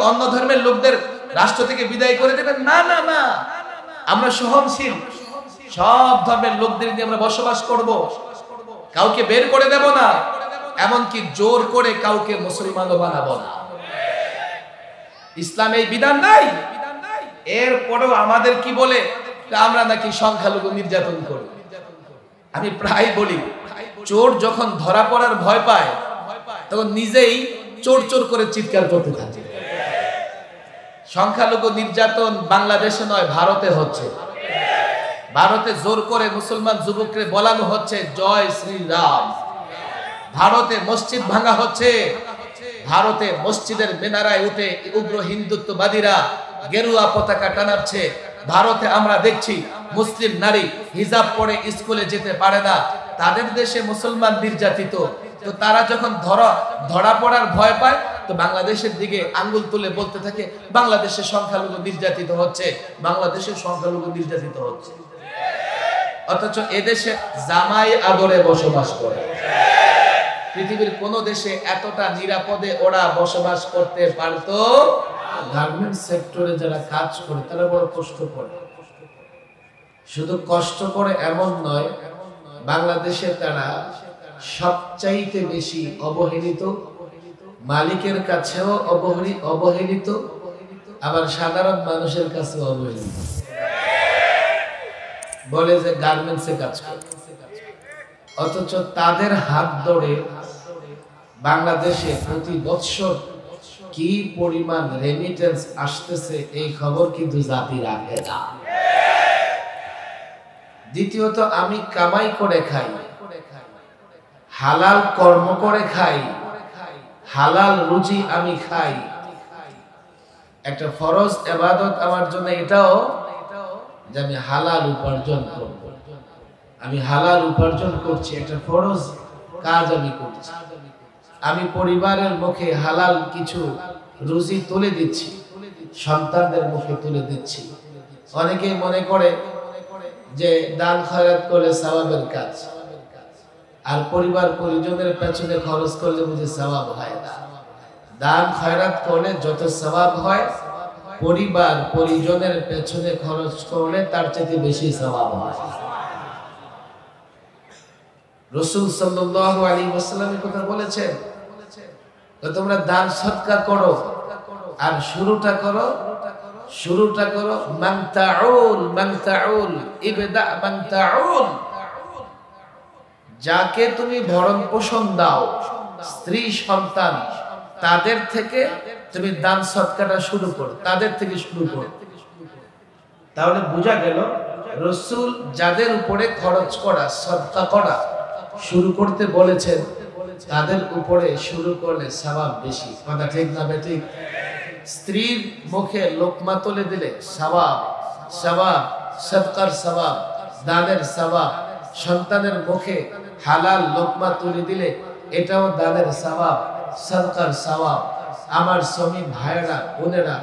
অন্য ধর্মের লোকদের রাষ্ট্র থেকে বিদায় করে দেবেন? না না না, আমরা সহনশীল, সব ধর্মের লোকদের নিয়ে আমরা বসবাস করব, কাউকে বের করে দেব না, এমনকি জোর করে কাউকে মুসলমানও বানাবো না। ইসলামে এই বিধান নাই। এরপরেও আমাদের কি বলে, আমরা নাকি সংখ্যালঘু নির্যাতন করি। আমি প্রায় বলি, চোর যখন ধরা পড়ার ভয় পায় তখন নিজেই চোর চোর করে চিৎকার করতে থাকে। সংখ্যালঘু নির্যাতন বাংলাদেশে নয়, ভারতে হচ্ছে। ভারতে জোর করে মুসলমান যুবককে বলানো হচ্ছে জয় শ্রীরাম। ভারতে মসজিদ ভাঙা হচ্ছে। ভারতে মসজিদের মিনারায় উঠে উগ্র হিন্দুত্ববাদীরা গেরুয়া পতাকা টানাচ্ছে। ভারতে আমরা দেখছি মুসলিম নারী হিজাব পরে স্কুলে যেতে পারে না। তাদের দেশে মুসলমান নির্যাতিত, তো তারা যখন ধরা পড়ার ভয় পায় তো বাংলাদেশের দিকে আঙ্গুল তুলে বলতে থাকে বাংলাদেশে সংখ্যালঘু নির্যাতিত হচ্ছে, বাংলাদেশে সংখ্যালঘু নির্যাতিত হচ্ছে। অথচ এদেশে জামাই আদরে বসবাস করে। পৃথিবীর কোন দেশে এতটা নিরাপদে ওরা বসবাস করতে পারতো? গার্মেন্টস সেক্টরে যারা কাজ করে তারা বড় কষ্ট করে। শুধু কষ্ট করে এমন নয়, বাংলাদেশে তারা সবচাইতে বেশি অবহেলিত, মালিকের কাছেও অবহেলিত, আবার সাধারণ মানুষের কাছেও অবহেলিত। বলে যে গার্মেন্টসে কাজ করে, অথচ তাদের হাত ধরে বাংলাদেশে প্রতি বছর কি পরিমাণ রেমিটেন্স আসতেছে এই খবর কিন্তু জাতি রাখে না। দ্বিতীয়ত, আমি কামাই করে খাই, হালাল কর্ম করে খাই, হালাল রুজি আমি খাই। একটা ফরজ ইবাদত আমার জন্য এটাও যে আমি হালাল উপার্জন করব। আমি হালাল উপার্জন করছি, একটা ফরজ কাজ আমি করছি। আমি পরিবারের মুখে হালাল কিছু রুজি তুলে দিচ্ছি, সন্তানদের মুখে তুলে দিচ্ছি। অনেকেই মনে করে যে দান খয়রাত করে সওয়াবের কাজ, আর পরিবার পরিজনের পেছনে খরচ করলে বুঝে সওয়াব হয় না। দান খয়রাত করলে যত সওয়াব হয়, পরিবার পরিজনের পেছনে খরচ করলে তার চেয়ে বেশি সওয়াব হয়। রাসূল সাল্লাল্লাহু আলাইহি ওয়াসাল্লাম এই কথা বলেছেন, তো তোমরা দান সদকা করো, আর শুরুটা করো মান তাউল ইবদা মান তাউল। যাকে তুমি ভরণ পোষণ দাও, স্ত্রী সন্তান, তাদের থেকে তুমি দান সদকাটা শুরু করো, তাদের থেকে শুরু করো। তাহলে বোঝা গেল রাসূল যাদের উপরে খরচ করা, সদকা করা শুরু করতে বলেছেন, তাদের উপরে শুরু করলে সওয়াব বেশি। কথা ঠিক না বেঠিক? স্ত্রীর মুখে লোকমা তুলে দিলে সওয়াব, সদকার সওয়াব, দানের সওয়াব। সন্তানের মুখে হালাল লোকমা তুলে দিলে এটাও দানের সওয়াব, সদকার সওয়াব। আমার শ্রমিক ভাইয়েরা বোনেরা,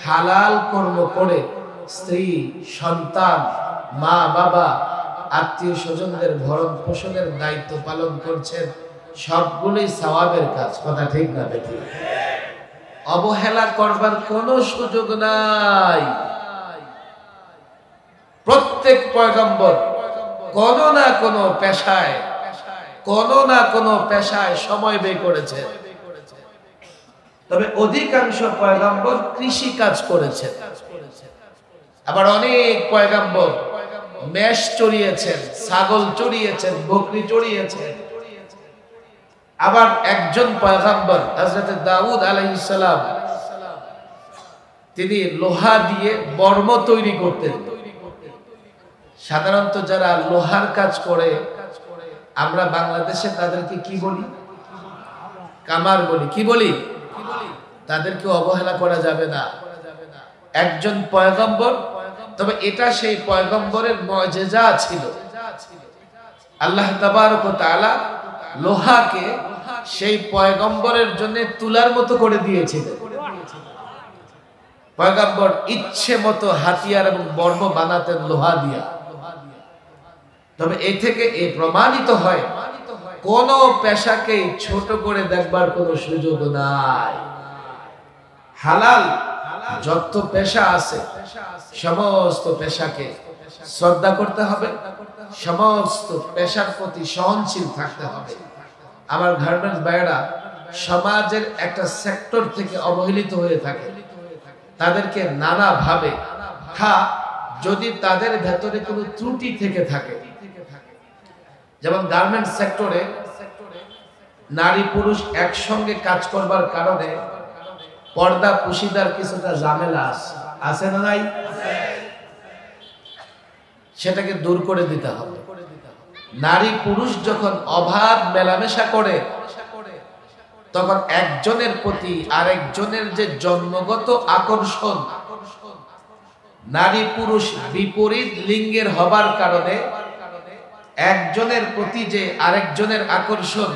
হালাল কর্ম করে স্ত্রী, সন্তান, মা বাবা, আত্মীয় স্বজনদের ভরণ পোষণের দায়িত্ব পালন করছেন, সবগুলোই সওয়াবের কাজ। কথা ঠিক না বেঠিক? অবহেলা করবার কোনো সুযোগ নাই। প্রত্যেক পয়গম্বর কোন না কোন পেশায় সময় ব্যয় করেছে। তবে অধিকাংশ পয়গম্বর কৃষি কাজ করেছেন। আবার অনেক পয়গম্বর মেষ চড়িয়েছেন, ছাগল চড়িয়েছেন, বকরি চড়িয়েছেন। আবার একজন পয়গম্বর হযরত দাউদ আলাইহিস সালাম, তিনি লোহা দিয়ে বর্ম তৈরি করতেন। সাধারণত যারা লোহার কাজ করে আমরা বাংলাদেশে তাদেরকে কি বলি? কামার বলি। কি বলি? তাদেরকে অবহেলা করা যাবে না। একজন পয়গম্বর, তবে এটা সেই পয়গম্বরের মুজিজা ছিল। আল্লাহ তাবারক ওয়া তাআলা লোহাকে সেই পয়গম্বরের জন্য তুলার মতো করে দিয়েছিলেন। পয়গম্বর ইচ্ছে মতো হাতিয়ার এবং বর্ম বানাতেন লোহা দিয়া। তবে এ থেকে প্রমাণিত হয় কোন পেশাকে ছোট করে দেখবার কোনো সুযোগ নাই। হালাল যত পেশা আছে সমস্ত পেশাকে শ্রদ্ধা করতে হবে, সমস্ত পেশার প্রতি সহনশীল থাকতে হবে। আমার গার্মেন্টস ভাইয়েরা সমাজের একটা সেক্টর থেকে অবহেলিত হয়ে থাকে, তাদেরকে নানা ভাবে যদি তাদের ভেতরে কোনো ত্রুটি থেকে থাকে, যেমন গার্মেন্টস সেক্টরে নারী পুরুষ একসঙ্গে কাজ করবার কারণে পর্দা পুশিদার কিছুটা ঝামেলা আছে না নাই? সেটাকে দূর করে দিতে হবে। নারী পুরুষ যখন অবাধ মেলামেশা করে তখন একজনের প্রতি আরেকজনের যে জন্মগত আকর্ষণ, নারী পুরুষ বিপরীত লিঙ্গের হবার কারণে একজনের প্রতি যে আরেকজনের আকর্ষণ,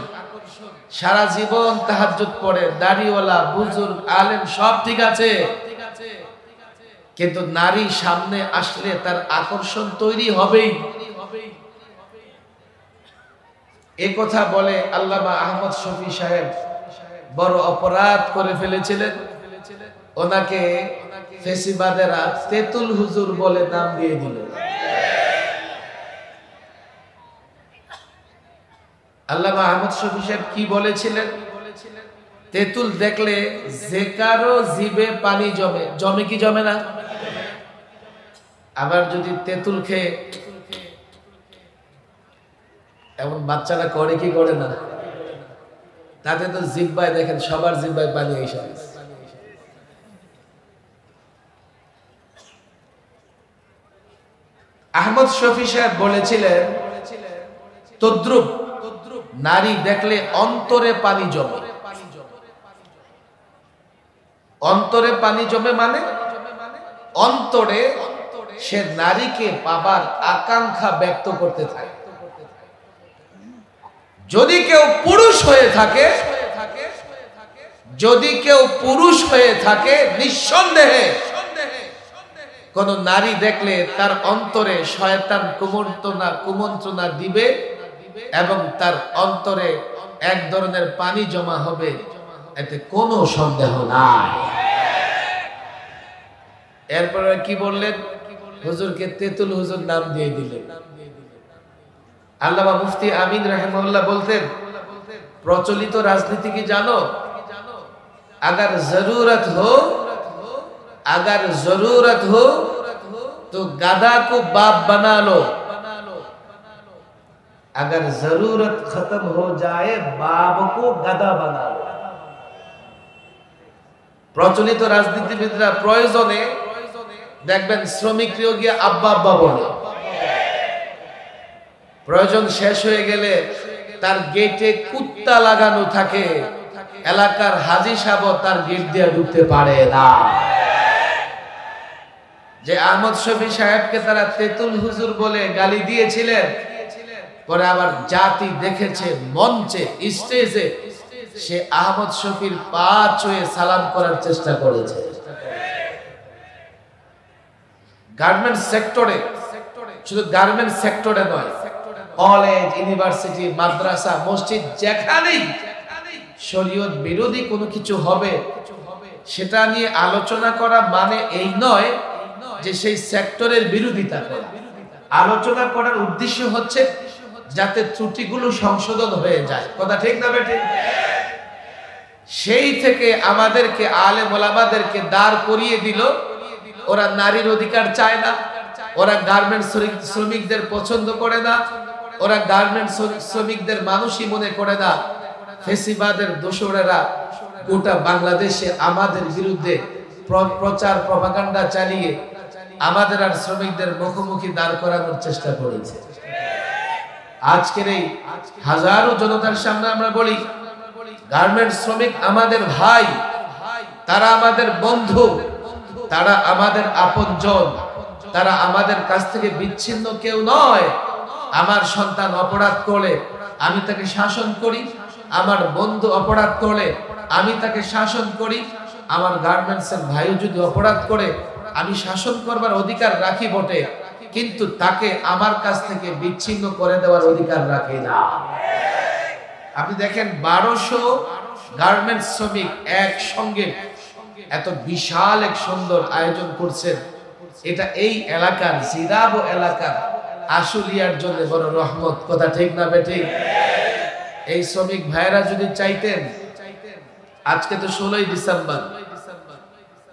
সারা জীবন তাহাজ্জুদ পড়ে, দাড়িওয়ালা, বুজুর্গ, আলেম সব ঠিক আছে, কিন্তু নারী সামনে আসলে তার আকর্ষণ তৈরি হবেই। এ কথা বলে আল্লামা আহমদ শফি সাহেব বড় অপরাধ করে ফেলেছিলেন। ওনাকে ফেসিবাদেরা তেতুল হুজুর বলে নাম দিয়ে দিল। আল্লামা আহমদ শফি সাহেব কি বলেছিলেন? তেতুল দেখলে যে কারো জিবে পানি জমে, জমে কি জমে না? আবার যদি তেতুল খেয়ে, এমন বাচ্চারা করে কি করে না, তাতে তো জিব্বায় দেখেন সবার জিব্বায় পানি এসে। আহমদ শফি সাহেব বলেছিলেন তদ্রুপ নারী দেখলে অন্তরে পানি জমে। অন্তরে পানি জমে মানে অন্তরে সে নারীকে পাবার আকাঙ্ক্ষা ব্যক্ত করতে থাকে। যদি কেউ পুরুষ হয়ে থাকে, যদি কেউ পুরুষ হয়ে থাকে, নিঃসন্দেহে কোন নারী দেখলে তার অন্তরে শয়তান কুমন্ত্রণা দিবে এবং তার অন্তরে এক ধরনের পানি জমা হবে, এতে কোনো সন্দেহ নাই। এরপরে কি বললেন? হুজুরকে তেতুল হুজুর নাম দিয়ে দিলেন। আল্লামা মুফতি আমিন রাহিমাহুল্লাহ বলতেন, প্রচলিত রাজনীতি কি জানো? अगर जरूरत हो तो गधा को बाप बना लो, अगर जरूरत खत्म हो जाए बाप को गधा बना लो। প্রচলিত রাজনীতিবিদরা প্রয়োজনে দেখবেন শ্রমিককেও গিয়ে আব্বা আব্বা বলে। প্রয়োজন শেষ হয়ে গেলে তার গেটে কুত্তা লাগানো থাকে, এলাকার হাজী সাহেব তার গেট দিয়ে ঢুকতে পারে না। যে আহমদ শফি সাহেবকে তারা তেতুল হুজুর বলে গালি দিয়েছিলেন, পরে আবার জাতি দেখেছে মঞ্চে, স্টেজে সে আহমদ শফির পা ছুঁয়ে সালাম করার চেষ্টা করেছে। গার্মেন্টস সেক্টরে, শুধু গার্মেন্টস সেক্টরে নয়, কলেজ, ইউনিভার্সিটি, মাদ্রাসা, মসজিদ, যেখানেই শরীয়ত বিরোধী কোনো কিছু হবে সেটা নিয়ে আলোচনা করা মানে এই নয় যে সেই সেক্টরের বিরোধিতা করা। আলোচনা করার উদ্দেশ্য হচ্ছে যাতে ত্রুটিগুলো সংশোধন হয়ে যায়। কথা ঠিক না বেঠিক? সেই থেকে আমাদেরকে, আলেম ওলামাদেরকে দাঁড় করিয়ে দিল। ওরা নারীর অধিকার চায় না, ওরা গার্মেন্টস শ্রমিকদের পছন্দ করে না, ওরা গার্মেন্টস শ্রমিকদের মানুষই মনে করে না। ফেসিবাদের দোসরেরা গোটা বাংলাদেশে আমাদের বিরুদ্ধে প্রচার প্রপাগান্ডা চালিয়ে আমাদের আর শ্রমিকদের মুখোমুখি দাঁড় করানোর চেষ্টা করেছে। আজকের এই হাজারো জনতার সামনে আমরা বলি, গার্মেন্টস শ্রমিক আমাদের ভাই, তারা আমাদের বন্ধু, তারা আমাদের আপনজন, তারা আমাদের কাছ থেকে বিচ্ছিন্ন কেউ নয়। আমার সন্তান অপরাধ করলে আমি তাকে শাসন করি, আমার বন্ধু অপরাধ করলে আমি তাকে শাসন করি, আমার গার্মেন্টসের ভাই যদি অপরাধ করে আমি শাসন করবার অধিকার রাখি বটে, কিন্তু তাকে আমার কাছ থেকে বিচ্ছিন্ন করে দেওয়ার অধিকার রাখি না। আপনি দেখেন 1200 গার্মেন্টস শ্রমিক একসঙ্গে এত বিশাল এক সুন্দর আয়োজন করছেন, এটা এই এলাকার জিরাব এলাকার আশুলিয়ার জন্য বড় রহমত। কথা ঠিক না বেঠিক? এই শ্রমিক ভাইরা যদি চাইতেন, আজকে তো 16ই ডিসেম্বর,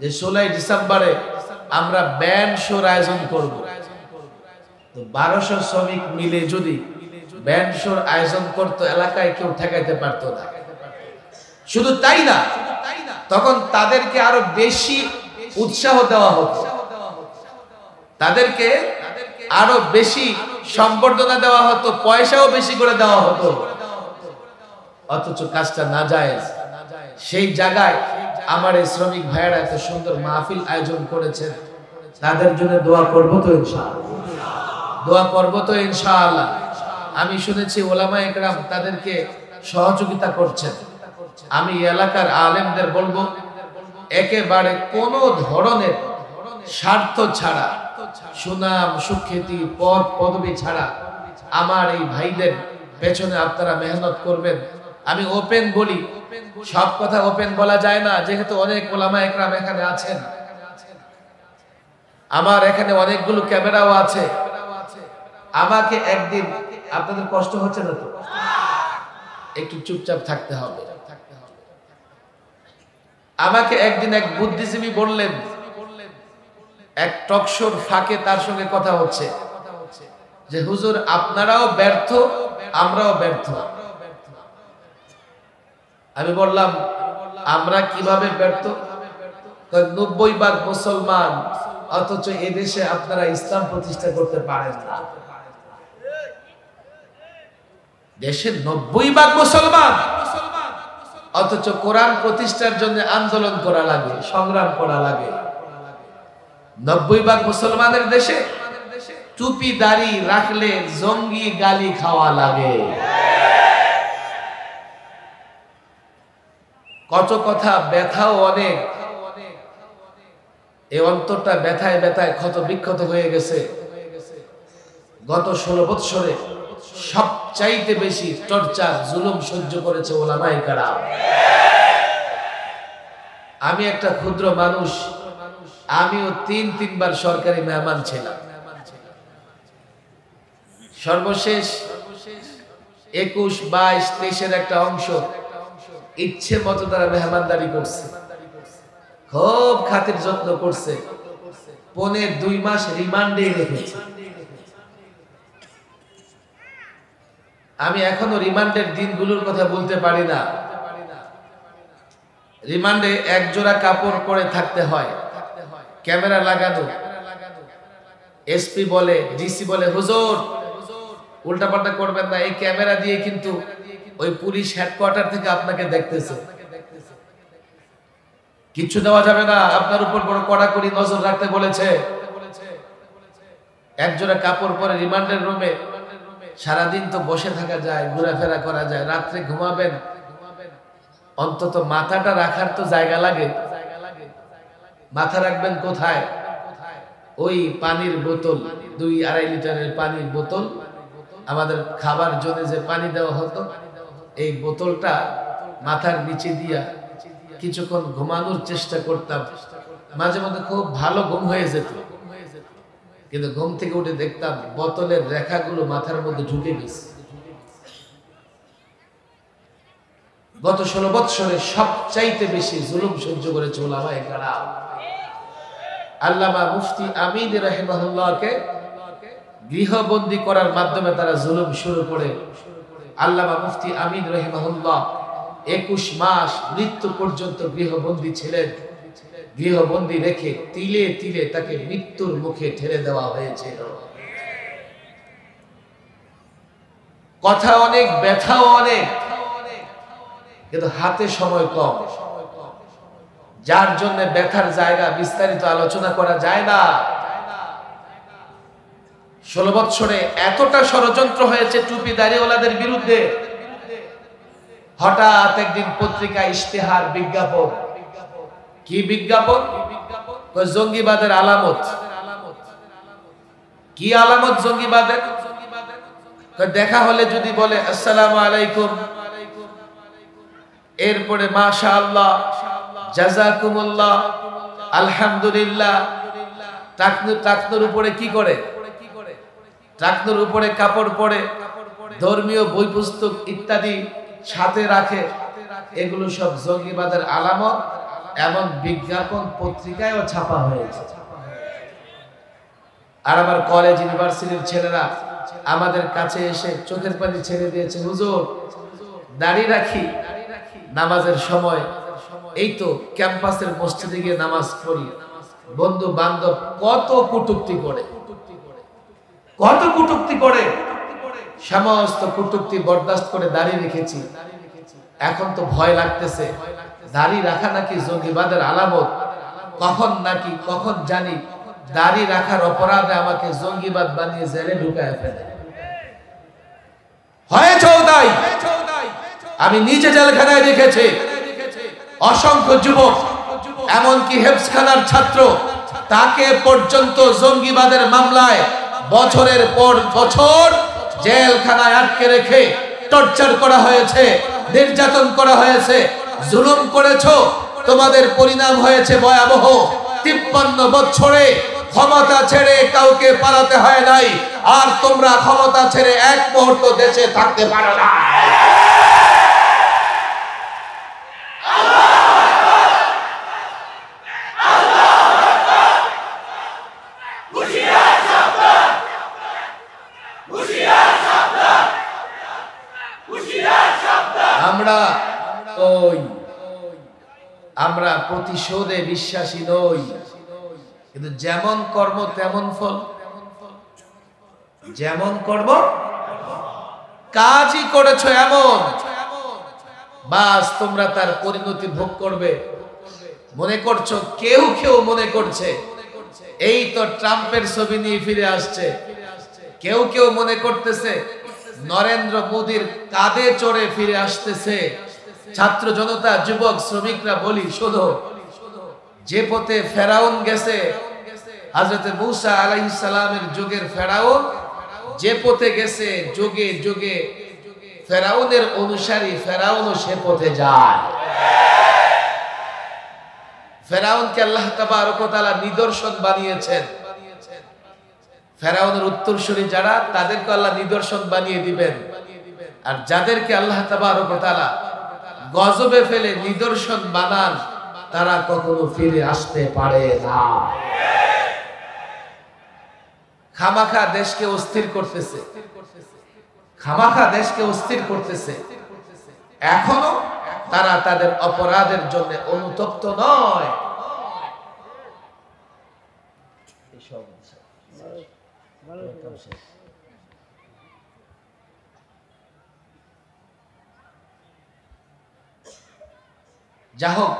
যে 16ই ডিসেম্বরে আমরা ব্যান্ড শোর আয়োজন করব, তো 1200 শ্রমিক মিলে যদি ব্যান্ড শোর আয়োজন করতো, এলাকায় কেউ ঠেকাইতে পারতো না। শুধু তাই না, তখন তাদেরকে আরো বেশি উৎসাহ দেওয়া হতো, তাদেরকে আরো বেশি সম্বর্ধনা দেওয়া হতো, পয়সাও বেশি করে দেওয়া হতো। অথচ কাজটা নাজায়েজ। সেই জায়গায় আমার এই শ্রমিক ভাইয়েরা এত সুন্দর মাহফিল আয়োজন করেছেন, তাদের জন্য দোয়া করব তো ইনশাআল্লাহ, দোয়া করব তো ইনশাআল্লাহ। আমি শুনেছি ওলামা একরাম তাদেরকে সহযোগিতা করছেন। আমি এলাকার আলেমদের বলবো, একেবারে কোনো ধরনের স্বার্থ ছাড়া, সুনাম সুখ্যাতি পদ পদবি ছাড়া আমার এই ভাইদের পেছনে আপনারা মেহনত করবেন। আমি ওপেন বলি, সব কথা ওপেন বলা যায় না, যেহেতু অনেক ওলামা একরাম এখানে আছেন, আমার এখানে অনেকগুলো ক্যামেরাও আছে। আমাকে একদিন, আপনাদের কষ্ট হচ্ছে না তো? একটু চুপচাপ থাকতে হবে। আমাকে একদিন এক বুদ্ধিজীবী বললেন, এক টকশোর ফাঁকে তার সঙ্গে কথা হচ্ছে, যে হুজুর আপনারাও ব্যর্থ, আমরাও ব্যর্থ। আমি বললাম, আমরা কিভাবে ব্যর্থ? 90% মুসলমান, অথচ এদেশে আপনারা ইসলাম প্রতিষ্ঠা করতে পারেন না। দেশের 90% মুসলমান, অথচ কোরআন প্রতিষ্ঠার জন্য আন্দোলন করা লাগে, সংগ্রাম করা লাগে। 90% মুসলমানের দেশে টুপি দাড়ি রাখলে জঙ্গি গালি খাওয়া লাগে। কত কথা, ব্যথাও অনেক। এই অন্তরটা ব্যথায় ব্যথায় ক্ষত বিক্ষত হয়ে গেছে। গত 16 বৎসরে সবচাইতে বেশি টর্চার জুলুম সহ্য করেছে ওলামায়ে কেরাম। আমি একটা ক্ষুদ্র মানুষ, আমিও 3-3 বার সরকারি মেহমান ছিলাম। সর্বশেষ 21, 22, 23-এর একটা অংশ ইচ্ছে মতো তারা মেহমানদারি করছে, খুব খাতির যত্ন করছে, 1.5-2 মাস রিমান্ডে রেখেছে। আমি এখনো রিমান্ডের দিনগুলোর কথা বলতে পারি না। রিমান্ডে এক জোড়া কাপড় পরে থাকতে হয়, ক্যামেরা লাগানো। এসপি বলে, ডিসি বলে, হুজুর উল্টাপাল্টা করবেন না, এই ক্যামেরা দিয়ে কিন্তু ওই পুলিশ হেডকোয়ার্টার থেকে আপনাকে দেখতেছে, কিচ্ছু দেওয়া যাবে না, আপনার উপর বড় কড়াকড়ি নজর রাখতে বলেছে। এক জোড়া কাপড় পরে রিমান্ডের রুমে সারাদিন তো বসে থাকা যায়, ঘোরাফেরা করা যায়, রাত্রে ঘুমাবেন, অন্তত মাথাটা রাখার তো জায়গা লাগে। মাথা রাখবেন কোথায়? ওই পানির বোতল, 2-2.5 লিটারের পানির বোতল, আমাদের খাবার জন্য যে পানি দেওয়া হতো, এই বোতলটা মাথার নিচে দিয়া কিছুক্ষণ ঘুমানোর চেষ্টা করতাম। মাঝে মধ্যে খুব ভালো ঘুম হয়ে যেত, কিন্তু ঘুম থেকে উঠে দেখতাম বোতলের রেখাগুলো মাথার মধ্যে ঢুকে গেছে। গত 16 বৎসরে সবচাইতে বেশি জুলুম সহ্য করেছে ওলামায়ে কেরাম। আল্লামা মুফতি আমিন রাহিমাহুল্লাহকে গৃহবন্দী করার মাধ্যমে তারা জুলুম শুরু করে। আল্লামা মুফতি আমিন রাহিমাহুল্লাহ 21 মাস মৃত্যু পর্যন্ত গৃহবন্দী ছিলেন। গৃহবন্দী রেখে তিলে তিলে তাকে মৃত্যুর মুখে ঠেলে দেওয়া হয়েছিল। কথা অনেক, ব্যথাও অনেক, কিন্তু হাতে সময় কম, যার জন্য ব্যথার জায়গা বিস্তারিত আলোচনা করা যায় না। 16 বৎসরে এতটা ষড়যন্ত্র হয়েছে টুপি দাড়িওয়ালাদের বিরুদ্ধে। হঠাৎ একদিন পত্রিকা ইশতেহার, বিজ্ঞাপন। কি বিজ্ঞাপন? জঙ্গিবাদের আলামত। কি আলামত জঙ্গিবাদের? দেখা হলে যদি বলে আসসালামু আলাইকুম, এরপরে মাশাআল্লাহ, জাযাকুমুল্লাহ, আলহামদুলিল্লাহ। টাকনুর উপরে কি করে? টাকনুর উপরে কাপড় পরে, ধর্মীয় বই পুস্তক ইত্যাদি সাথে রাখে। এগুলো সব জঙ্গিবাদের আলামত এবং বিজ্ঞাপন পত্রিকায়ও ছাপা হয়েছে। আর আমার কলেজ ইউনিভার্সিটির ছেলেরা আমাদের কাছে এসে চোখের পানি ছেড়ে দিয়েছে, হুজুর দাড়ি রাখি, নামাজের সময় এই তো ক্যাম্পাসের মসজিদে গিয়ে নামাজ পড়ি, বন্ধু বান্ধব কত কটূক্তি করে, কত কটূক্তি করে, সমস্ত কটূক্তি বরদাস্ত করে দাড়ি রেখেছি। এখন তো ভয় লাগতেছে, দাড়ি রাখা নাকি জঙ্গিবাদের আলামত। কখন জানি দাড়ি রাখার অপরাধে আমাকে জঙ্গিবাদ বানিয়ে জেলে ঢুকায় ফেলে। হয়েছে তাই, আমি নিজে জেলখানায় দেখেছি অসংখ্য যুবক, এমনকি হেফজখানার ছাত্র, তাকে পর্যন্ত জঙ্গিবাদের মামলায় বছরের পর বছর জেলখানায় আটকে রেখে টর্চার করা হয়েছে, নির্যাতন করা হয়েছে, জুলুম করেছো, তোমাদের পরিণাম হয়েছে ভয়াবহ। 53 বছরে ক্ষমতা ছেড়ে কাউকে পালাতে হয় নাই, আর তোমরা ক্ষমতা ছেড়ে এক মুহূর্ত দেশে থাকতে পারো না। আমরা প্রতিশোধে বিশ্বাসী নই, কিন্তু যেমন কর্ম তেমন ফল। যেমন কর্ম, কাজই করেছো এমন, বাস তোমরা তার পরিণতি ভোগ করবে। মনে করছো, কেউ মনে করছে এই তো ট্রাম্পের ছবি নিয়ে ফিরে আসছে, কেউ মনে করতেছে নরেন্দ্র মোদীর কাঁধে চড়ে ফিরে আসতেছে। ছাত্র জনতা, যুবক, শ্রমিকরা বলি, শোনো, যে পথে ফেরাউন গেছে, হযরত মূসা আলাইহিস সালামের যুগের ফেরাউন যে পথে গেছে, যুগে যুগে ফেরাউনের অনুসারী ফেরাউনও সে পথে যায়। ফেরাউনকে আল্লাহ তাবারক ওয়া তাআলা নিদর্শন বানিয়েছেন। ফেরাউনের উত্তরসূরি যারা, তাদেরকে আল্লাহ নিদর্শন বানিয়ে দিবেন। আর যাদেরকে আল্লাহ তাবারক ওয়া তাআলা গজবে ফেলে নিদর্শন বানান, তারা কখনো ফিরে আসতে পারে না। খামাখা দেশকে অস্থির করতেছে, খামাখা দেশকে অস্থির করতেছে। এখনো তারা তাদের অপরাধের জন্য অনুতপ্ত নয়। যা হোক,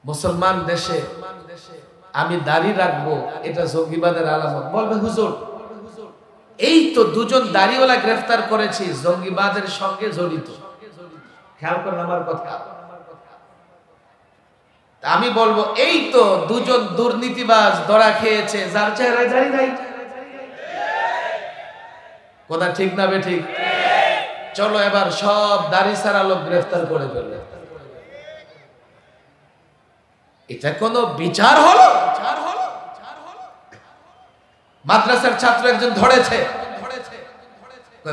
মুসলমান দেশে আমি দাড়ি রাখবো, এটা জঙ্গিবাদের আলামত। বলবে হুজুর, এই তো দুজন দাড়িওয়ালা গ্রেফতার করেছি, জঙ্গিবাদের সঙ্গে জড়িত। খেয়াল করেন আমার কথা। আমি বলবো, এই তো দুজন দুর্নীতিবাজ ধরা খেয়েছে, যার চেহারায় দাড়ি নাই। কথা ঠিক না বেঠিক? চলো এবার সব দাড়ি ছাড়া লোক গ্রেফতার করে ফেলবে। এটা কোন বিচার হলো? মাদ্রাসার ছাত্র একজন ধরেছে,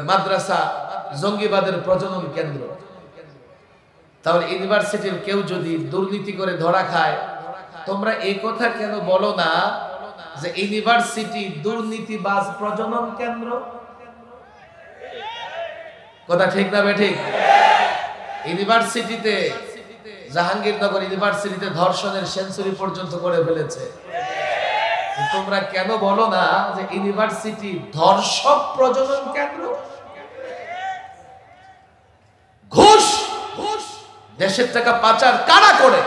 মাদ্রাসা জঙ্গিবাদের প্রজনন কেন্দ্র। তাহলে ইউনিভার্সিটির কেউ যদি দুর্নীতি করে ধরা খায়, তোমরা এই কথা কেন বলো না যে ইউনিভার্সিটি দুর্নীতিবাজ প্রজনন কেন্দ্র? কথা ঠিক না বেঠিক? ইউনিভার্সিটিতে, জাহাঙ্গীরনগর ইউনিভার্সিটিতে ধর্ষণের সেঞ্চুরি পর্যন্ত করে ফেলেছে। তোমরা কেন বলো না যে ইউনিভার্সিটি ধর্ষক প্রজনন কেন্দ্র? ঘুষ, দেশের টাকা পাচার কারা করে?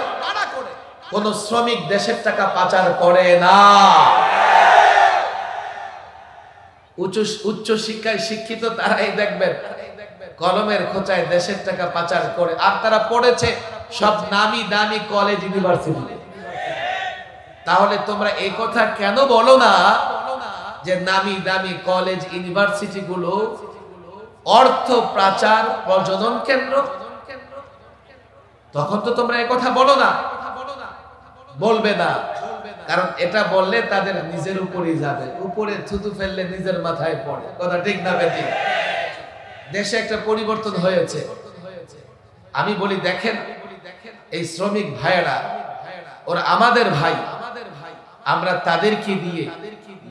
কোন শ্রমিক দেশের টাকা পাচার করে না। উচ্চ শিক্ষায় শিক্ষিত তারাই দেখবেন কলমের খোঁচায় দেশের টাকা পাচার করে, আর তারা পড়েছে সব নামি দামি কলেজ ইউনিভার্সিটি। তাহলে তোমরা এই কথা কেন বলো না যে নামি দামি কলেজ ইউনিভার্সিটি গুলো অর্থ পাচার প্রজনন কেন্দ্র? তখন তো তোমরা এই কথা বলো না, বলবে না, কারণ এটা বললে তাদের নিজের উপরেই যাবে, উপরে থুতু ফেললে নিজের মাথায় পড়ে। কথা ঠিক না বেঠিক? দেশে একটা পরিবর্তন হয়েছে। আমি বলি দেখেন, এই শ্রমিক ভাইয়েরা ওরা আমাদের ভাই, আমরা তাদেরকে দিয়ে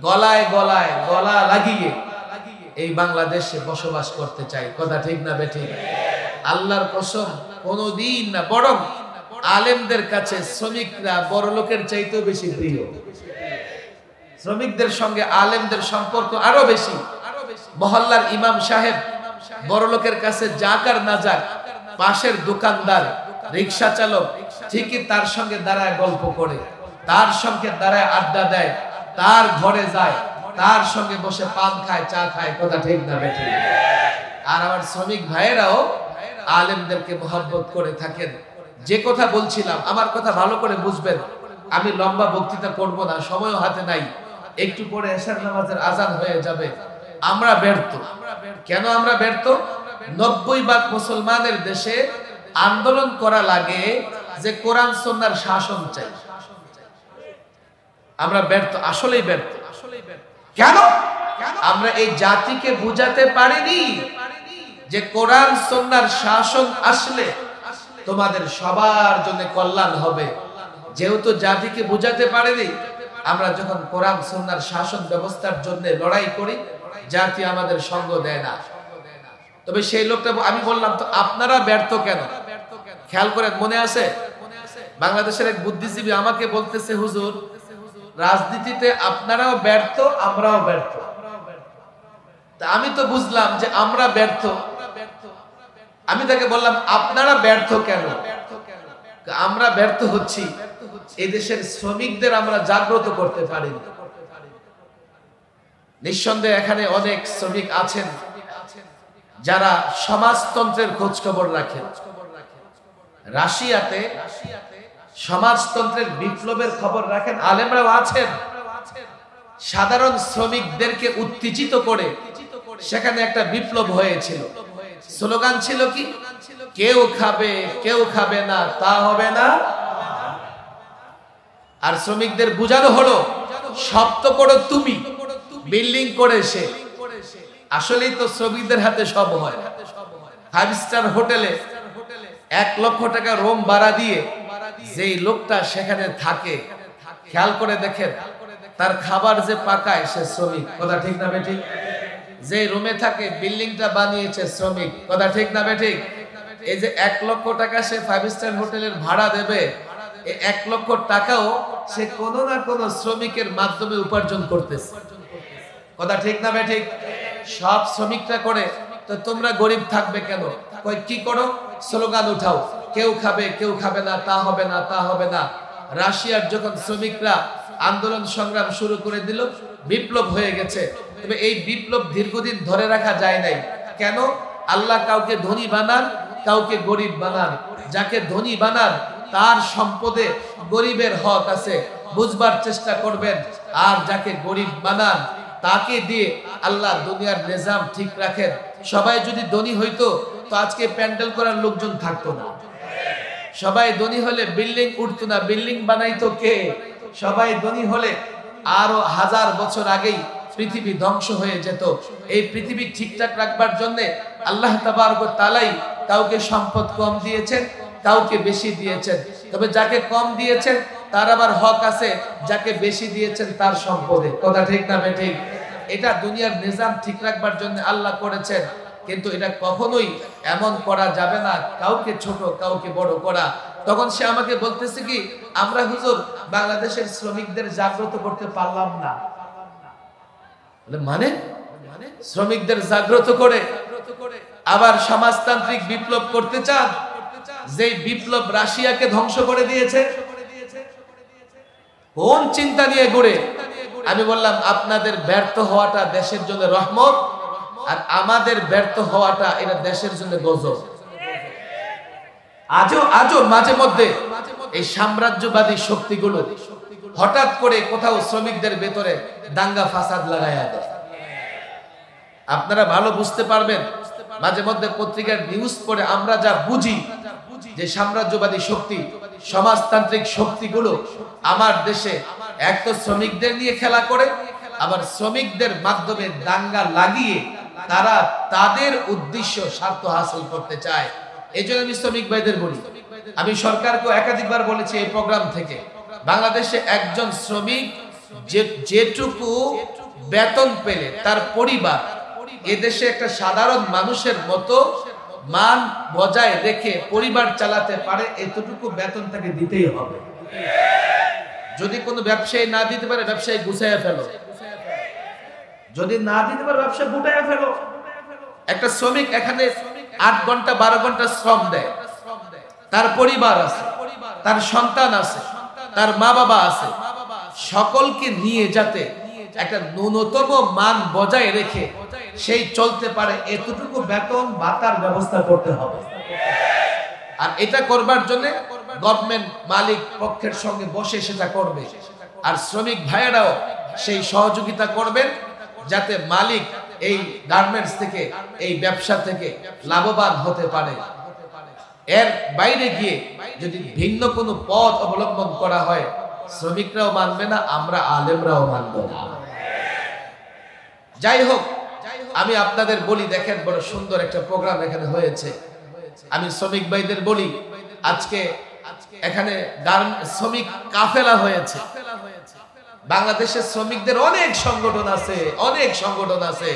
গলায় গলায় গলা লাগিয়ে এই বাংলাদেশে বসবাস করতে চাই। কথা ঠিক না বেঠিক? আল্লাহর কসম কোনদিন না, বরং আলেমদের কাছে শ্রমিকরা বড় লোকের চাইতেও বেশি প্রিয়। শ্রমিকদের সঙ্গে আলেমদের সম্পর্ক আরো বেশি। মহল্লার ইমাম সাহেব বড় লোকের কাছে যাক আর না যাক, পাশের দোকানদার, রিক্সা চালক ঠিকই তার সঙ্গে দাঁড়ায় গল্প করে, তার সঙ্গে দাঁড়ায় আড্ডা দেয়, তার ঘরে যায়, তার সঙ্গে বসে পান খায়, চা খায়। কথা ঠিক না বেঠিক? আর আমার শ্রমিক ভাইয়েরাও আলেমদেরকে মহব্বত করে থাকেন। যে কথা বলছিলাম, আমার কথা ভালো করে বুঝবেন। আমি লম্বা বক্তৃতা করব না, সময়ও হাতে নাই। একটু পরে এশার নামাজের আজান হয়ে যাবে। আমরা ব্যর্থ। কেন আমরা ব্যর্থ? 90% মুসলমানের দেশে আন্দোলন করা লাগে যে কোরআন সুন্নাহর শাসন চাই। আমরা ব্যর্থ, আসলেই ব্যর্থ। কেন? আমরা এই জাতিকে বুঝাতে পারিনি যে কোরআন সুন্নাহর শাসন আসলে তোমাদের সবার জন্য কল্যাণ হবে। যেহেতু জাতিকে বুঝাতে পারেনি, আমরা যখন কোরআন সুন্নাহর শাসন ব্যবস্থার জন্য লড়াই করি, জাতি আমাদের সঙ্গ দেয় না। তবে সেই লোকটা, আমি বললাম তো আপনারা ব্যর্থ কেন? খেয়াল করেন, মনে আছে বাংলাদেশের এক বুদ্ধিজীবী আমাকে বলতেছে, হুজুর রাজনীতিতে আপনারাও ব্যর্থ, আমরাও ব্যর্থ। তা আমি তো বুঝলাম যে আমরা ব্যর্থ। আমি তাকে বললাম আপনারা ব্যর্থ কেন? আমরা ব্যর্থ হচ্ছি এই দেশের শ্রমিকদের আমরা জাগ্রত করতে পারিনি। নিঃসন্দেহে এখানে অনেক শ্রমিক আছেন যারা সমাজতন্ত্রের খোঁজ খবর রাখেন। রাশিয়াতে সমাজতন্ত্রের বিপ্লবের খবর রাখেন আলেমরাও আছেন। সাধারণ শ্রমিকদেরকে উত্তেজিত করে সেখানে একটা বিপ্লব হয়েছিল। স্লোগান ছিল কি? কেউ খাবে, কেউ খাবে না, তা হবে না। আর শ্রমিকদের বুঝানো হলো সব তো করো তুমি, বিল্ডিং করে সে। আসলেই তো শ্রমিকদের হাতে সব হয়। 5 স্টার হোটেলে 1 লক্ষ টাকা রুম ভাড়া দিয়ে যেই লোকটা সেখানে থাকে, খেয়াল করে দেখেন তার খাবার যে পাকায় সে শ্রমিক। কথা ঠিক না বেঠিক? যে রুমে থাকে, বিল্ডিংটা বানিয়েছে শ্রমিক। কথা ঠিক না বেঠিক? এই যে 1 লক্ষ টাকা সে 5 স্টার হোটেলের ভাড়া দেবে, এই 1 লক্ষ টাকাও সে কোনো না কোনো শ্রমিকের মাধ্যমে উপার্জন করতেছে। কথা ঠিক না বেঠিক? সব শ্রমিকরা করে, তো তোমরা গরিব থাকবে কেন? কই কি করো? স্লোগান উঠাও, কেউ খাবে, কেউ খাবে না, তা হবে না, তা হবে না। রাশিয়ার যখন শ্রমিকরা আন্দোলন সংগ্রাম শুরু করে দিল, বিপ্লব হয়ে গেছে। তবে এই বিপ্লব দীর্ঘদিন ধরে রাখা যায় নাই। কেন? আল্লাহ কাউকে ধনী বানান, কাউকে গরিব বানান। যাকে ধনী বানান তার সম্পদে গরিবের হক আছে, বুঝবার চেষ্টা করবেন। আর যাকে গরিব বানান তাকে দিয়ে আল্লাহ দুনিয়ার নিজাম ঠিক রাখেন। সবাই যদি ধনী হইতো তো আজকে প্যান্ডেল করার লোকজন থাকতো না। সবাই ধনী হলে বিল্ডিং উঠতো না, বিল্ডিং বানাইতো কে? সবাই ধনী হলে আরো 1000 বছর আগেই পৃথিবী ধ্বংস হয়ে যেত। এই পৃথিবী ঠিকঠাক রাখবার জন্য আল্লাহ তাবারক ওয়া তাআলাই কাউকে সম্পদ কম দিয়েছেন, কাউকে বেশি দিয়েছেন। তবে যাকে কম দিয়েছেন তার আবার হক আছে, যাকে বেশি দিয়েছেন তার সম্পদে। কথা ঠিক না বেঠিক? এটা দুনিয়ার নিজাম ঠিক রাখবার জন্য আল্লাহ করেছেন। কিন্তু এটা কখনোই এমন করা যাবে না কাউকে ছোট কাউকে বড় করা। তখন সে আমাকে বলতেছে কি, আমরা হুজুর বাংলাদেশের শ্রমিকদের জাগ্রত করতে পারলাম না। মানে শ্রমিকদের জাগ্রত করে আবার সমাজতান্ত্রিক বিপ্লব করতে চান, যেই বিপ্লব রাশিয়াকে ধ্বংস করে দিয়েছে। কোন চিন্তা নিয়ে গড়ে? আমি বললাম আপনাদের ব্যর্থ হওয়াটা দেশের জন্য রহমত, আর আমাদের ব্যর্থ হওয়াটা এটা দেশের জন্য গজব। আজও মাঝে মধ্যে এই সাম্রাজ্যবাদী শক্তিগুলো হঠাৎ করে কোথাও শ্রমিকদের ভেতরে দাঙ্গা ফাসাদ লাগায়া দেয়। আপনারা ভালো বুঝতে পারবেন, মাঝে মধ্যে পত্রিকার নিউজ পড়ে আমরা যা বুঝি যে সাম্রাজ্যবাদী শক্তি, সমাজতান্ত্রিক শক্তিগুলো আমার দেশে এক তো শ্রমিকদের নিয়ে খেলা করে, আবার শ্রমিকদের মাধ্যমে দাঙ্গা লাগিয়ে তারা তাদের উদ্দেশ্য স্বার্থ হাসিল করতে চায়। এই জন্য আমি শ্রমিক ভাইদের বলি, আমি সরকারকে একাধিকবার বলেছি এই প্রোগ্রাম থেকে, বাংলাদেশে একজন শ্রমিক যেটুকু বেতন পেলে তার পরিবার এদেশে একটা সাধারণ মানুষের মতো মান বজায় রেখে পরিবার চালাতে পারে, এতটুকু বেতন তাকে দিতেই হবে। যদি কোনো ব্যবসায়ী না দিতে পারে, ব্যবসায়ী গুছাইয়া ফেলো। যদি না দিতে পারে, ব্যবসা গুটাইয়া ফেলো। একটা শ্রমিক এখানে 8 ঘন্টা 12 ঘন্টা শ্রম দেয়, তার পরিবার আছে, তার সন্তান আছে, তার মা বাবা আছে, সকলকে নিয়ে যাতে একটা ন্যূনতম মান বজায় রেখে সেই চলতে পারে, এতটুকু বেতন ভাতার ব্যবস্থা করতে হবে। আর এটা করবার জন্য গভর্নমেন্ট মালিক পক্ষের সঙ্গে বসে সেটা করবে, আর শ্রমিক ভাইয়েরাও সেই সহযোগিতা করবেন যাতে মালিক এই গার্মেন্টস থেকে, এই ব্যবসা থেকে লাভবান হতে পারে। এর বাইরে গিয়ে যদি ভিন্ন কোনো পথ অবলম্বন করা হয়, শ্রমিকরাও মানবে না, আমরা আলেমরাও মানব না। যাই হোক, আমি আপনাদের বলি, দেখেন বড় সুন্দর একটা প্রোগ্রাম এখানে হয়েছে। আমি শ্রমিক ভাইদের বলি, আজকে এখানে শ্রমিক কাফেলা হয়েছে। বাংলাদেশের শ্রমিকদের অনেক সংগঠন আছে, অনেক সংগঠন আছে।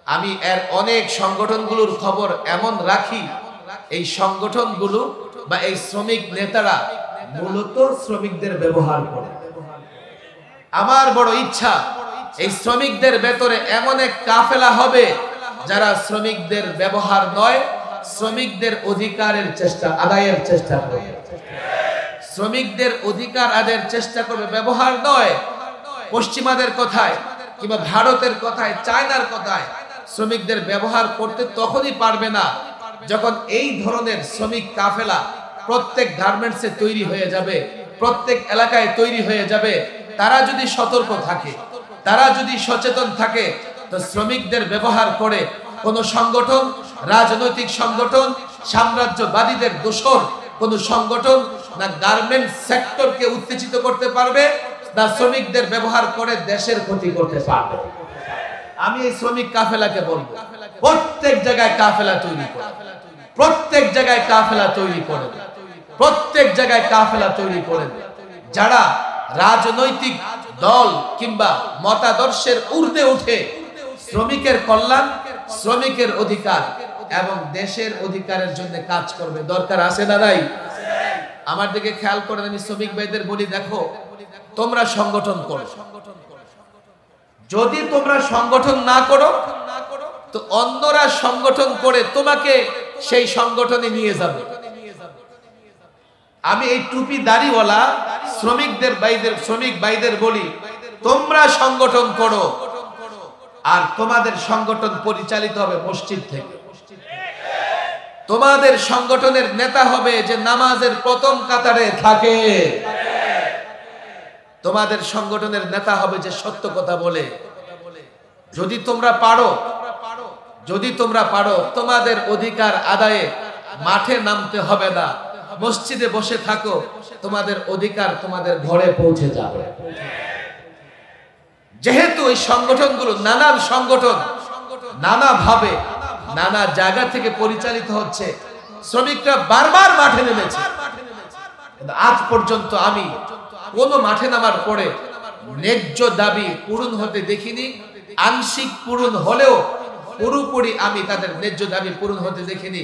আমি এর অনেক সংগঠনগুলোর খবর এমন রাখি, এই সংগঠনগুলো বা এই শ্রমিক নেতারা মূলত শ্রমিকদের ব্যবহার করে। আমার বড় ইচ্ছা এই শ্রমিকদের ভেতরে এমন এক কাফেলা হবে যারা শ্রমিকদের ব্যবহার নয়, শ্রমিকদের অধিকারের আদায়ের চেষ্টা করবে। শ্রমিকদের অধিকার আদায়ের চেষ্টা করবে, ব্যবহার নয়। পশ্চিমাদের কথায় কিংবা ভারতের কথায়, চায়নার কথায় শ্রমিকদের ব্যবহার করতে তখনই পারবে না যখন এই ধরনের শ্রমিক কাফেলা প্রত্যেক গার্মেন্টসে তৈরি হয়ে যাবে, প্রত্যেক এলাকায় তৈরি হয়ে যাবে। তারা যদি সতর্ক থাকে, তারা যদি সচেতন থাকে, তো শ্রমিকদের ব্যবহার করে কোন সংগঠন, রাজনৈতিক সংগঠন, সাম্রাজ্যবাদীদের দোসর কোন সংগঠন না গার্মেন্টস সেক্টরকে উত্তেজিত করতে পারবে, না শ্রমিকদের ব্যবহার করে দেশের ক্ষতি করতে পারবে। আমি এই শ্রমিক কাফেলাকে বলবো, প্রত্যেক জায়গায় কাফেলা তৈরি করে, প্রত্যেক জায়গায় কাফেলা তৈরি করে, প্রত্যেক জায়গায় কাফেলা তৈরি করে। যারা রাজনৈতিক দল কিংবা মতাদর্শের ঊর্ধ্বে উঠে শ্রমিকের কল্যাণ, শ্রমিকের অধিকার এবং দেশের অধিকারের জন্য কাজ করবে, দরকার আছে না নাই? আমার দিকে খেয়াল করেন, আমি শ্রমিক ভাইদের বলি, দেখো তোমরা সংগঠন করো। যদি তোমরা সংগঠন না করো তো অন্যরা সংগঠন করে তোমাকে সেই সংগঠনে নিয়ে যাবে। আমি এই টুপি দাড়িওয়ালা শ্রমিক ভাইদের বলি, তোমরা সংগঠন করো, আর তোমাদের সংগঠন পরিচালিত হবে মসজিদ থেকে। তোমাদের সংগঠনের নেতা হবে যে নামাজের প্রথম কাতারে থাকে। তোমাদের সংগঠনের নেতা হবে যে সত্য কথা বলে। যদি তোমরা পারো, তোমাদের অধিকার আদায়ে মাঠে নামতে হবে না, মসজিদে বসে থাকো, তোমাদের অধিকার তোমাদের ঘরে পৌঁছে যাবে। যেহেতু এই সংগঠনগুলো নানান সংগঠন, নানা ভাবে, নানা জায়গা থেকে পরিচালিত হচ্ছে, শ্রমিকরা বারবার মাঠে নেমেছে, আজ পর্যন্ত আমি কোন মাঠে নামার পরে ন্যায্য দাবি পূরণ হতে দেখিনি। আংশিক পূরণ হলেও পুরোপুরি আমি তাদের ন্যায্য দাবি পূরণ হতে দেখিনি।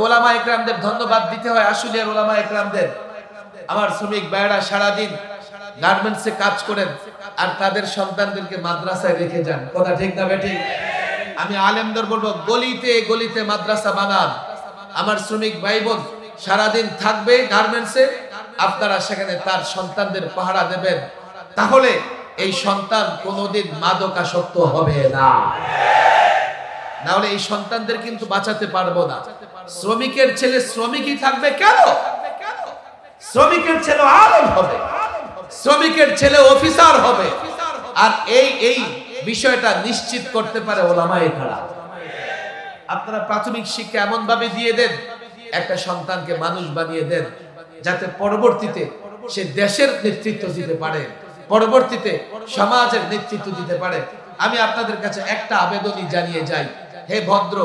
ওলামা ইকরামদের ধন্যবাদ দিতে হয়, আশুলিয়ার ওলামা ইকরামদের। আমার শ্রমিক ভাইয়েরা সারাদিন গার্মেন্টসে কাজ করেন আর তাদের সন্তানদেরকে মাদ্রাসায় রেখে যান, কথা ঠিক না বেঠিক? আমি আলেমদের বলবো, গলিতে গলিতে মাদ্রাসা বানান। আমার শ্রমিক ভাই বোন সারাদিন থাকবে গার্মেন্টসে, আপনারা সেখানে তার সন্তানদের পাহারা দেবেন, তাহলে এই সন্তান কোনোদিন মাদকাসক্ত হবে না। না হলে এই সন্তানদের কিন্তু বাঁচাতে পারবো না। শ্রমিকের ছেলে শ্রমিকই থাকবে কেন? শ্রমিকের ছেলে আলেম হবে, শ্রমিকের ছেলে অফিসার হবে, আর এই বিষয়টা নিশ্চিত করতে পারে ওলামায়ে কেরাম। আপনারা প্রাথমিক শিক্ষা এমন ভাবে দিয়ে দেন, একটা সন্তানকে মানুষ বানিয়ে দেন, যাতে পরবর্তীতে সে দেশের নেতৃত্ব দিতে পারে, পরবর্তীতে সমাজের নেতৃত্ব দিতে পারে। আমি আপনাদের কাছে একটা আবেদনই জানিয়ে যাই, হে ভদ্র,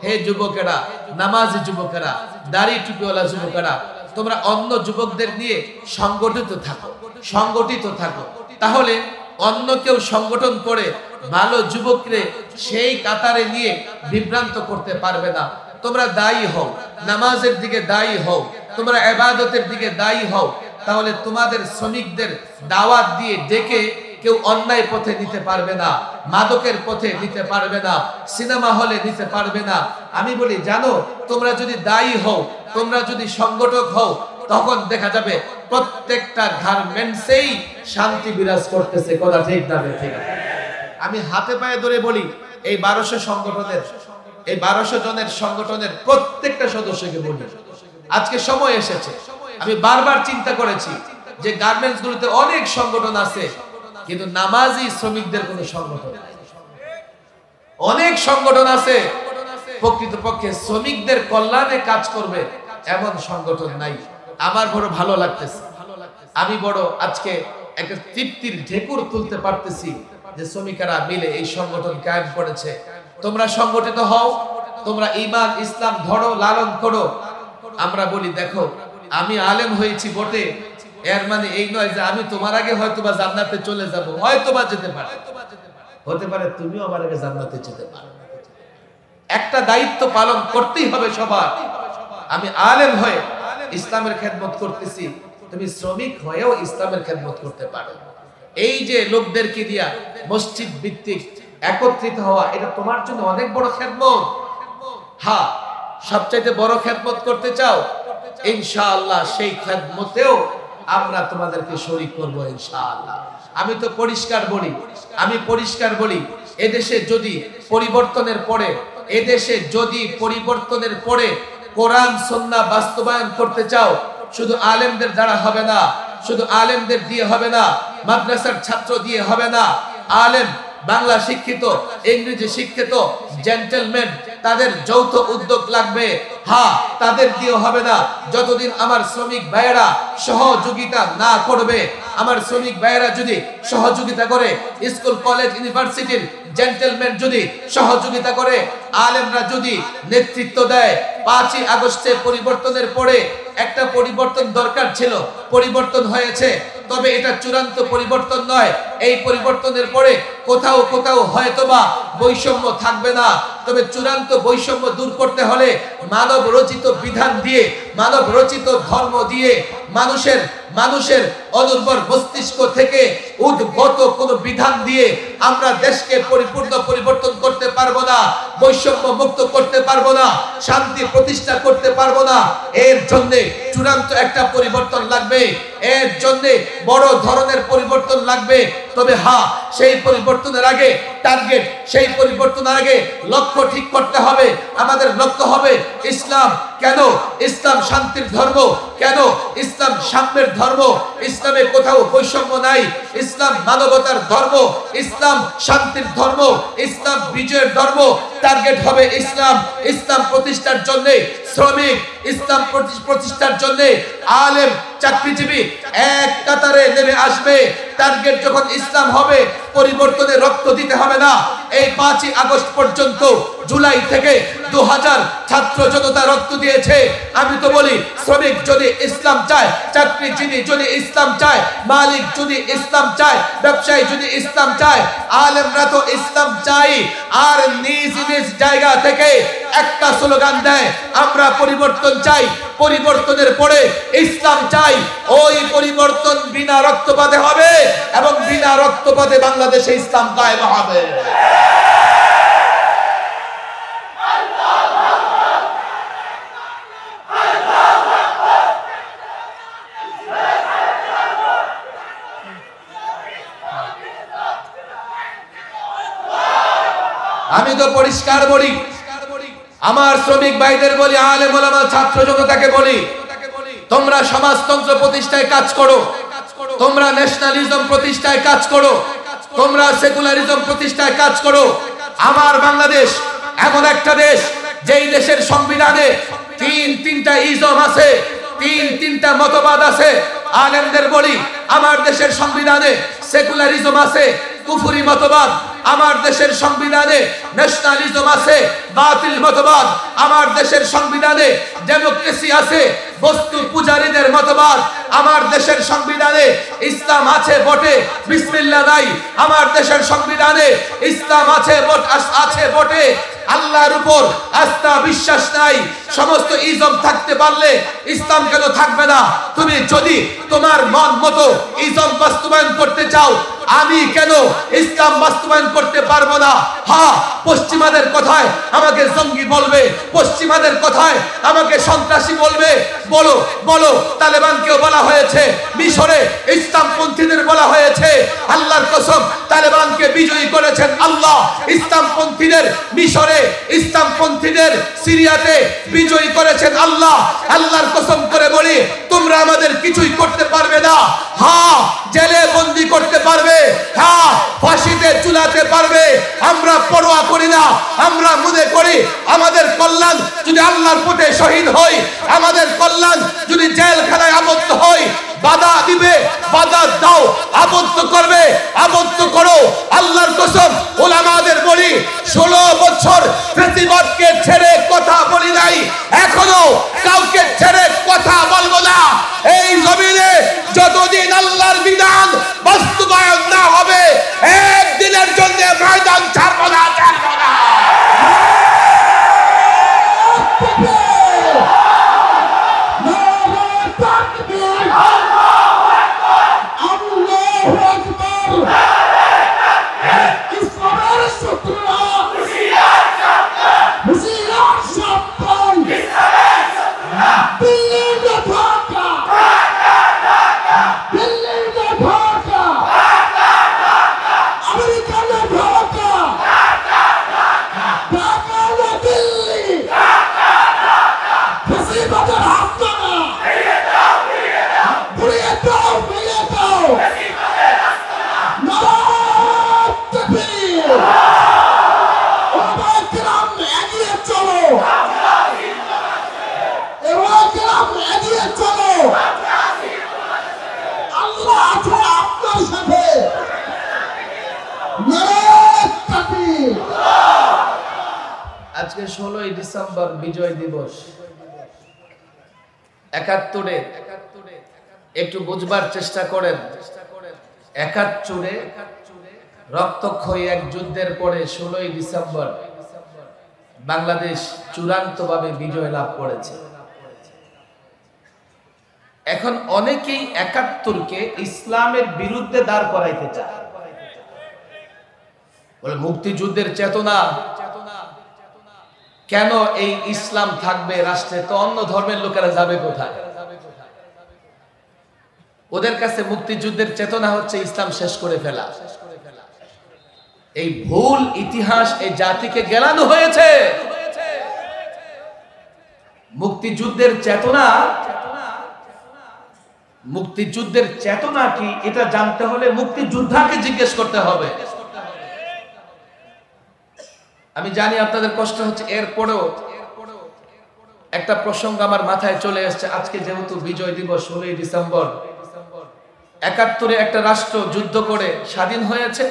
হে যুবকেরা, নামাজি যুবকেরা, দাড়ি টুপিওয়ালা যুবকেরা, তোমরা অন্য যুবকদের নিয়ে সংগঠিত থাকো। তাহলে অন্য কেউ সংগঠন করে ভালো যুবকরে সেই কাতারে নিয়ে বিভ্রান্ত করতে পারবে না। তোমরা দায়ী হও, নামাজের দিকে দায়ী হও, তোমরা ইবাদতের দিকে দায়ী হও। তাহলে তোমাদের শ্রমিকদের দাওয়াত দিয়ে ডেকে কেউ অন্যায় পথে নিতে পারবে না, মাদকের পথে নিতে পারবে না, সিনেমা হলে নিতে পারবে না। আমি বলি, জানো, তোমরা যদি দায়ী হও, তোমরা যদি সংগঠক হও, তখন দেখা যাবে প্রত্যেকটা গার্মেন্টসেই শান্তি বিরাজ করতেছে। কথা ঠিক না ঠিক? আমি হাতে পায়ে ধরে বলি, এই 1200 সংগঠনের, এই 1200 জনের সংগঠনের প্রত্যেকটা সদস্যকে বলি, আজকে সময় এসেছে। আমি বারবার চিন্তা করেছি যে গার্মেন্টস গুলোতে অনেক সংগঠন আছে, কিন্তু নামাজি শ্রমিকদের কোনো সংগঠন নাই। অনেক সংগঠন আছে, প্রকৃতপক্ষে শ্রমিকদের কল্যাণে কাজ করবে এমন সংগঠন নাই। আমার বড় ভালো লাগতেছে, আমি বড় আজকে একটা তৃপ্তির ঢেকুর তুলতে পারতেছি যে শ্রমিকেরা মিলে এই সংগঠন কায়েম করেছে। তোমরা সংগঠিত হও, তোমরা ঈমান ইসলাম ধরো, লালন করো। আমরা বলি, দেখো, আমি আলেম হয়েছি বটে, এর মানে এই নয় যে আমি তোমার আগে হয়তোবা জান্নাতে চলে যাব। হয়তোবা যেতে পারে, হতে পারে তুমিও আমার আগে জান্নাতে যেতে পারো। একটা দায়িত্ব পালন করতেই হবে সবার। আমি আলেম হয়ে ইসলামের খেদমত করতেছি, তুমি শ্রমিক হয়েও ইসলামের খেদমত করতে পারো। এই যে লোকদেরকে দিয়া মসজিদ ভিত্তিক একত্রিত হওয়া, এটা তোমার জন্য অনেক বড় খেদমত। হ্যাঁ, সবচাইতে বড় খেদমত করতে চাও, ইনশাআল্লাহ সেই খেদমতেও আমরা তোমাদেরকে শরীক করব ইনশাআল্লাহ। আমি পরিষ্কার বলি, এদেশে যদি পরিবর্তনের পরে কোরআন সুন্নাহ বাস্তবায়ন করতে চাও, শুধু আলেমদের দ্বারা হবে না, শুধু আলেমদের দিয়ে হবে না, মাদ্রাসার ছাত্র দিয়ে হবে না। আলেম, বাংলা শিক্ষিত, ইংরেজি শিক্ষিত জেন্টলম্যান, তাদের যৌথ উদ্যোগ লাগবে। হ্যাঁ, তাদের দিয়ে হবে না। যতদিন আমার শ্রমিক ভাইয়েরা সহযোগিতা না করবে, আমার শ্রমিক ভাইয়েরা যদি সহযোগিতা করে, স্কুল কলেজ ইউনিভার্সিটির জেন্টলম্যান যদি সহযোগিতা করে, আলেমরা যদি নেতৃত্ব দেয়, 5ই আগস্টে পরিবর্তনের পরে একটা পরিবর্তন দরকার ছিল, পরিবর্তন হয়েছে, তবে এটা চূড়ান্ত পরিবর্তন নয়। এই পরিবর্তনের পরে কোথাও কোথাও হয়তোবা বৈষম্য থাকবে না, তবে চূড়ান্ত বৈষম্য দূর করতে হলে মানব রচিত বিধান দিয়ে, মানব রচিত ধর্ম দিয়ে, মানুষের অনুর্বর মস্তিষ্ক থেকে উদ্ভূত কোন বিধান দিয়ে আমরা দেশকে পরিপূর্ণ পরিবর্তন করতে পারবো না, বৈষম্য মুক্ত করতে পারবো না, শান্তি প্রতিষ্ঠা করতে পারবো না। এর জন্য চূড়ান্ত একটা পরিবর্তন লাগবে, এর জন্য বড় ধরনের পরিবর্তন লাগবে। তবে হ্যাঁ, সেই পরিবর্তনের আগে টার্গেট, সেই পরিবর্তনের আগে লক্ষ্য ঠিক করতে হবে। আমাদের লক্ষ্য হবে ইসলাম। কেন ইসলাম শান্তির ধর্ম? কেন ইসলাম সাম্যের ধর্ম? ইসলামে কোথাও বৈষম্য নাই। ইসলাম মানবতার ধর্ম, ইসলাম শান্তির ধর্ম, ইসলাম বিজয়ের ধর্ম। টার্গেট হবে ইসলাম। ইসলাম প্রতিষ্ঠার জন্য শ্রমিক, ইসলাম প্রতিষ্ঠার জন্য আলেম, চাকরিজীবী এক কাতারে নেমে আসবে। টার্গেট যখন ইসলাম হবে, পরিবর্তনে রক্ত দিতে হবে না। এই 5ই আগস্ট পর্যন্ত, জুলাই থেকে 2000 ছাত্র জনতা রক্ত দিয়েছে। আমি তো বলি, শ্রমিক যদি ইসলাম চায়, চাকরিজীবী যদি ইসলাম চায়, মালিক যদি ইসলাম চায়, ব্যবসায়ী যদি ইসলাম চায়, আলেমরা তো ইসলাম চাই। আর নিজ নিজ জায়গা থেকে একটা স্লোগান দেয়, আমরা পরিবর্তন চাই। পরিবর্তনের পরে ইসলাম চাই। ওই পরিবর্তন বিনা রক্তপাতে হবে এবং বিনা রক্তপাতে বাংলাদেশে ইসলাম কায়েম হবে। আমি তো পরিষ্কার বলি, আমার শ্রমিক ভাইদের বলি, আলেম ওলামা ছাত্র জনতাকে বলি, তোমরা সমাজতন্ত্র প্রতিষ্ঠায় কাজ করো, তোমরা ন্যাশনালিজম প্রতিষ্ঠায় কাজ করো, তোমরা সেকুলারিজম প্রতিষ্ঠায় কাজ করো। আমার বাংলাদেশ এমন একটা দেশ, যেই দেশের সংবিধানে তিনটা ইজম আছে, তিনটা মতবাদ আছে। আলেমদের বলি, আমার দেশের সংবিধানে সেকুলারিজম আছে, কুফরি মতবাদ। আমার দেশের সংবিধানে ন্যাশনালিজম আছে, বাতিল মতবাদ। আমার দেশের সংবিধানে ডেমোক্রেসি আছে, বস্তু পূজারীদের মতবাদ। আমার দেশের সংবিধানে ইসলাম আছে বটে, বিসমিল্লাহ নাই। আমার দেশের সংবিধানে ইসলাম আছে বটে, আল্লাহর উপর আস্থা বিশ্বাস নাই। সমস্ত ইজম থাকতে পারলে ইসলাম কেন থাকবে না? তুমি যদি তোমার মন মতো ইজম বাস্তবায়ন করতে চাও, আমি কেন ইসলাম বাস্তবায়ন করতে পারবো না? হ্যাঁ, পশ্চিমাদের কথায় আমাকে জঙ্গি বলবে, পশ্চিমাদের কথায় আমাকে সন্ত্রাসী বলবে। বলো বলো, তালেবানকেও বলা হয়েছে, মিশরে ইসলামপন্থীদের বলা হয়েছে। আল্লাহর কসম, তালেবানকে বিজয়ী করেছেন আল্লাহ। ইসলামপন্থীদের মিশরে, ইসলামপন্থীদের সিরিয়াতে বিজয়ী করেছেন আল্লাহ। আল্লাহর কসম করে বলি, তোমরা আমাদের কিছুই করতে পারবে না। হ্যাঁ, জেলে বন্দি করতে পারবে, হ্যাঁ, ফাঁসিতে ঝুলাতে পারবে। আমরা পরোয়া করি না। আমরা মনে করি আমাদের কল্যাণ যদি আল্লাহর পথে শহীদ হই, আমাদের কল্যাণ যদি জেলখানায় আবদ্ধ হই। বাধা দিবে, বাধা দাও, আবদ্ধ করবে, আবদ্ধ করো। আল্লাহর কসম, ওলামাদের বলি, 16 বছর ফেসিবাদকে ছেড়ে কথা বলি নাই, এখনো কাউকে ছেড়ে কথা বলবো না। এই জমিনে যতদিন আল্লাহর বিধান বাস্তবায়ন না হবে, একদিনের জন্য ময়দান ছাড়বো না, ছাড়বো না। আজকে 16ই ডিসেম্বর বিজয় দিবস। 71-এ একটু বুঝবার চেষ্টা করেন। 71-এ রক্তক্ষয়ী এক যুদ্ধের পরে 16ই ডিসেম্বর বাংলাদেশ চূড়ান্তভাবে বিজয় লাভ করেছে। এখন অনেকেই 71-কে ইসলামের বিরুদ্ধে দাঁড় করাইতে চায়, বলে মুক্তিযুদ্ধের চেতনা কেন এই ইসলাম থাকবে রাষ্ট্রে, তো অন্য ধর্মের লোকেরা যাবে কোথায়? ওদের কাছে মুক্তিযুদ্ধের চেতনা হচ্ছে ইসলাম শেষ করে ফেলা। এই ভুল ইতিহাস এই জাতিকে গেলানো হয়েছে। মুক্তিযুদ্ধের চেতনা কি এটা জানতে হলে মুক্তিযোদ্ধাকে জিজ্ঞেস করতে হবে। আমি জানি আপনাদের কষ্ট হচ্ছে, এরপরেও একটা প্রসঙ্গ আমার মাথায় চলে আসছে। আজকে যেহেতু বিজয় দিবস 16ই ডিসেম্বর, 71-এ একটা রাষ্ট্র যুদ্ধ করে স্বাধীন হয়েছে,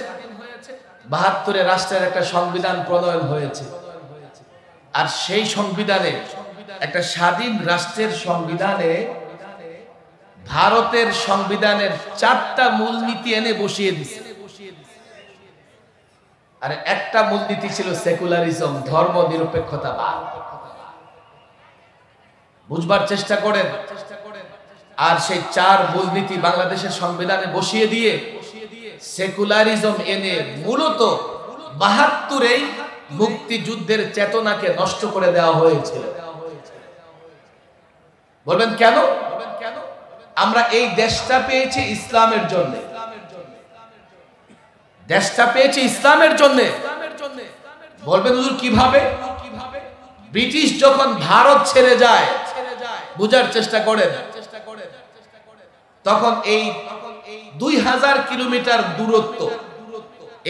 72-এ রাষ্ট্রের একটা সংবিধান প্রণয়ন হয়েছে। আর সেই সংবিধানে, একটা স্বাধীন রাষ্ট্রের সংবিধানে ভারতের সংবিধানের 4টা মূলনীতি এনে বসিয়ে দিছে। আর একটা মূলনীতি ছিল সেকুলারিজম, ধর্ম নিরপেক্ষতাবাদ। বুঝবার চেষ্টা করেন। আর সেই 4 মূলনীতি বাংলাদেশের সংবিধানে বসিয়ে দিয়ে সেকুলারিজম এনে মূলত 72-এই মুক্তিযুদ্ধের চেতনাকে নষ্ট করে দেওয়া হয়েছিল। বলবেন কেন? আমরা এই দেশটা পেয়েছি ইসলামের জন্য, দেশটা পেয়েছি ইসলামের জন্য। বলবেন হুজুর কিভাবে? ব্রিটিশ যখন ভারত ছেড়ে যায়, বুঝার চেষ্টা করেন, তখন এই 2000 কিলোমিটার দূরত্ব,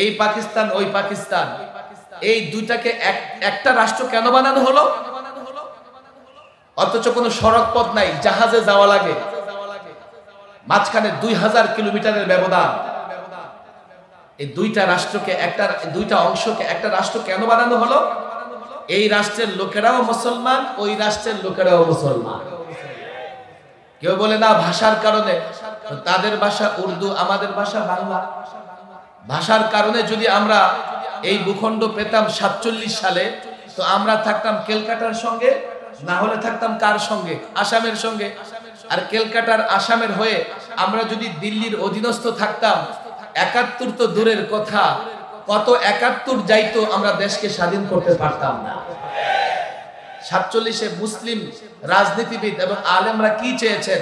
এই পাকিস্তান ওই পাকিস্তান, এই দুইটাকে একটা রাষ্ট্র কেন বানানো হলো? অথচ কোনো সড়ক পথ নাই, জাহাজে যাওয়া লাগে, মাঝখানে 2000 কিলোমিটারের ব্যবধান। এই দুইটা অংশকে একটা রাষ্ট্র কেন বানানো হলো? এই রাষ্ট্রের লোকেরাও মুসলমান, ওই রাষ্ট্রের লোকেরাও মুসলমান। কেউ বলে না ভাষার কারণে, তাদের ভাষা উর্দু, আমাদের ভাষা বাংলা। ভাষার কারণে যদি আমরা এই ভূখণ্ড পেতাম 47 সালে, তো আমরা থাকতাম ক্যালকাটার সঙ্গে, না হলে থাকতাম কার সঙ্গে? আসামের সঙ্গে। আর ক্যালকাটার আসামের হয়ে আমরা যদি দিল্লির অধীনস্থ থাকতাম, 71 তো দূরের কথা, কত 71 যাইতো, আমরা দেশকে স্বাধীন করতে পারতাম না। 47-এ মুসলিম রাজনীতিবিদ এবং আলেমরা কি চেয়েছেন?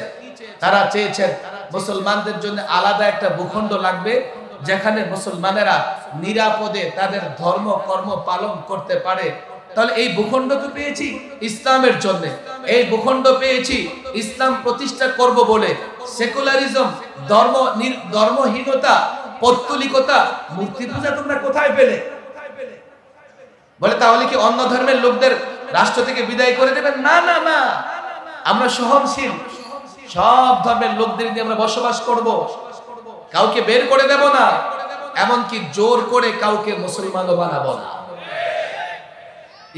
তারা চেয়েছেন মুসলমানদের জন্য আলাদা একটা ভূখণ্ড লাগবে, যেখানে মুসলমানেরা নিরাপদে তাদের ধর্ম কর্ম পালন করতে পারে। তাহলে এই ভূখণ্ড তো পেয়েছি ইসলামের জন্য, এই ভূখণ্ড পেয়েছি ইসলাম প্রতিষ্ঠা করব বলে। সেকুলারিজম, ধর্মহীনতা, পৌত্তলিকতা, মূর্তি পূজা তোমরা কোথায় পেলে? বলে তাহলে কি অন্য ধর্মের লোকদের রাষ্ট্র থেকে বিদায় করে দেবেন? না না না, আমরা সহনশীল, সব ধর্মের লোকদের নিয়ে আমরা বসবাস করব, কাউকে বের করে দেব না, এমনকি জোর করে কাউকে মুসলমানও বানাবো না।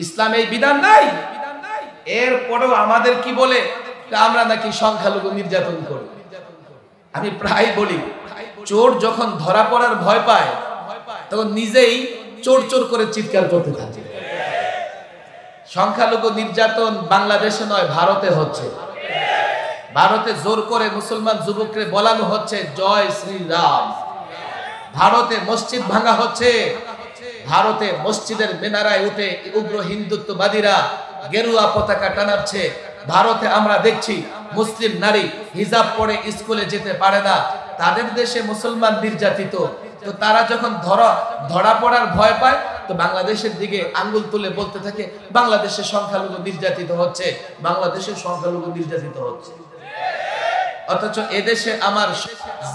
ইসলাম এই বিধান নাই। এরপরেও আমাদের কি বলে? আমরা নাকি সংখ্যালঘু নির্যাতন করি। আমি প্রায় বলি, চোর যখন ধরা পড়ার ভয় পায়, তখন নিজেই চোর চোর করে চিৎকার করতে থাকে। সংখ্যালঘু নির্যাতন বাংলাদেশে নয়, ভারতে হচ্ছে। ভারতে জোর করে মুসলমান যুবককে বলানো হচ্ছে জয় শ্রীরাম। ভারতে মসজিদ ভাঙা হচ্ছে, ভারতে মসজিদের মিনারায় উঠে উগ্র হিন্দুত্ববাদীরা গেরুয়া পতাকা টানাচ্ছে। ভারতে আমরা দেখছি মুসলিম নারী হিজাব পরে স্কুলে যেতে পারে না, তাদের দেশে মুসলমান নির্যাতিত। তো তারা যখন ধরা পড়ার ভয় পায়, তো বাংলাদেশের দিকে আঙ্গুল তুলে বলতে থাকে বাংলাদেশে সংখ্যালঘু নির্যাতিত হচ্ছে, বাংলাদেশে সংখ্যালঘু নির্যাতিত হচ্ছে। অথচ এদেশে আমার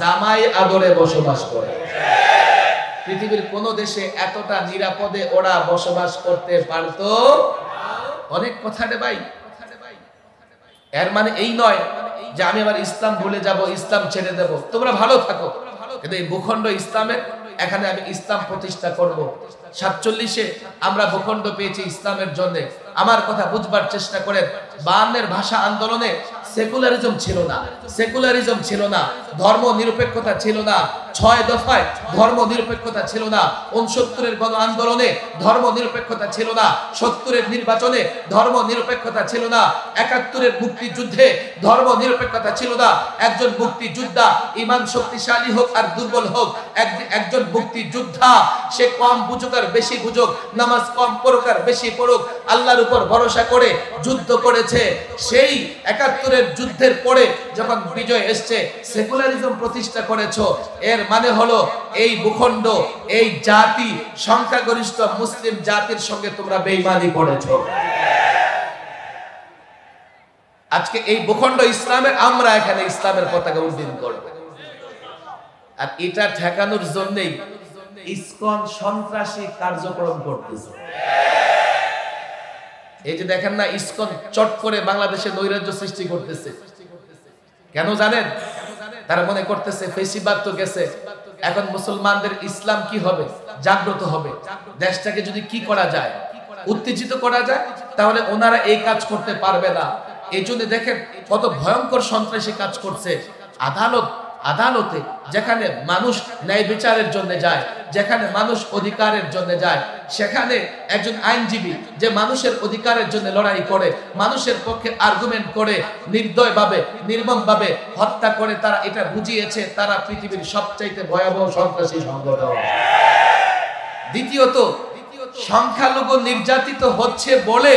জামাই আদরে বসবাস করে। পৃথিবীর কোন দেশে এতটা নিরাপদে ওরা বসবাস করতে পারতো? অনেক কথা রে ভাই। এর মানে এই নয় যে আমি আবার ইসলাম ভুলে যাব, ইসলাম ছেড়ে দেব। তোমরা ভালো থাকো, কিন্তু এই ভূখণ্ড ইসলামের, এখানে আমি ইসলাম প্রতিষ্ঠা করব। 47-এ আমরা ভূখণ্ড পেয়েছি ইসলামের জন্য। আমার কথা বুঝবার চেষ্টা করেন। 52-এর ভাষা আন্দোলনে সেকুলারিজম ছিল না, সেকুলারিজম ছিল না, ধর্ম নিরপেক্ষতা ছিল না, 6 দফায় ধর্ম নিরপেক্ষতা ছিল না, 69-এর গণ আন্দোলনে ধর্ম নিরপেক্ষতা ছিল না, 70-এর নির্বাচনে ধর্ম নিরপেক্ষতা ছিল না, 71-এর মুক্তিযুদ্ধে ধর্ম নিরপেক্ষতা ছিল না। একজন মুক্তিযোদ্ধা ঈমান শক্তিশালী হোক আর দুর্বল হোক, একজন মুক্তিযোদ্ধা সে কম বুঝুক আর বেশি বুঝুক, নামাজ কম পড়ুক আর বেশি পড়ুক, আল্লাহর উপর ভরসা করে যুদ্ধ করেছে। সেই 71-এর যুদ্ধের পরে যখন বিজয় এসছে, সেকুলারিজম প্রতিষ্ঠা করেছো। এর মানে হলো এই ভূখণ্ড, এই জাতি, সংখ্যাগরিষ্ঠ মুসলিম জাতির সঙ্গে তোমরা বেঈমানি করেছো। আজকে এই ভূখণ্ড ইসলামের, আমরা এখানে ইসলামের পতাকা উড্ডীন করব। আর এটা ঠেকানোর জন্যই ইসকন সন্ত্রাসী কার্যক্রম করতেছে। এই যে দেখেন না, ইসকন চট করে বাংলাদেশে নৈরাজ্য সৃষ্টি করতেছে। কেন জানেন? তারা মনে করতেছে ফেসিবাদ তো গেছে, এখন মুসলমানদের ইসলাম কি হবে? জাগ্রত হবে। দেশটাকে যদি কি করা যায়, উত্তেজিত করা যায়, তাহলে ওনারা এই কাজ করতে পারবে না। এই জন্য দেখেন কত ভয়ঙ্কর সন্ত্রাসী কাজ করছে। আদালতে যেখানে মানুষ ন্যায় বিচারের জন্য যায়, যেখানে মানুষ অধিকারের জন্য যায়, সেখানে একজন আইনজীবী যে মানুষের অধিকারের জন্য লড়াই করে, মানুষের পক্ষে আর্গুমেন্ট করে, নির্দয়ভাবে নির্মমভাবে হত্যা করে, তারা এটা বুঝিয়েছে তারা পৃথিবীর সবচাইতে ভয়াবহ সন্ত্রাসী সংগঠন। দ্বিতীয়ত, সংখ্যালঘু নির্যাতিত হচ্ছে বলে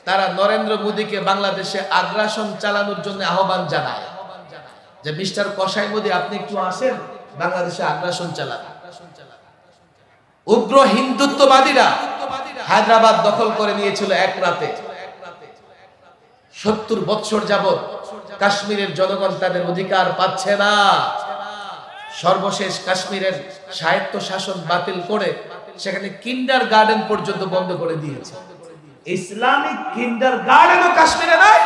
তারা নরেন্দ্র মোদীকে বাংলাদেশে আগ্রাসন চালানোর জন্য আহ্বান জানায় যে মিস্টার কসাই মোদী, আপনি একটু আসেন, বাংলাদেশে আগ্রাসন চালান। উগ্র হিন্দুত্ববাদীরা হায়দ্রাবাদ দখল করে নিয়েছিল এক রাতে। 70 বছর যাবত কাশ্মীরের জনগণ তাদের অধিকার পাচ্ছে না। সর্বশেষ কাশ্মীরের স্বায়ত্ত শাসন বাতিল করে সেখানে কিন্ডার গার্ডেন পর্যন্ত বন্ধ করে দিয়েছে। ইসলামিক কিন্ডারগার্টেনও কাশ্মীরে নাই।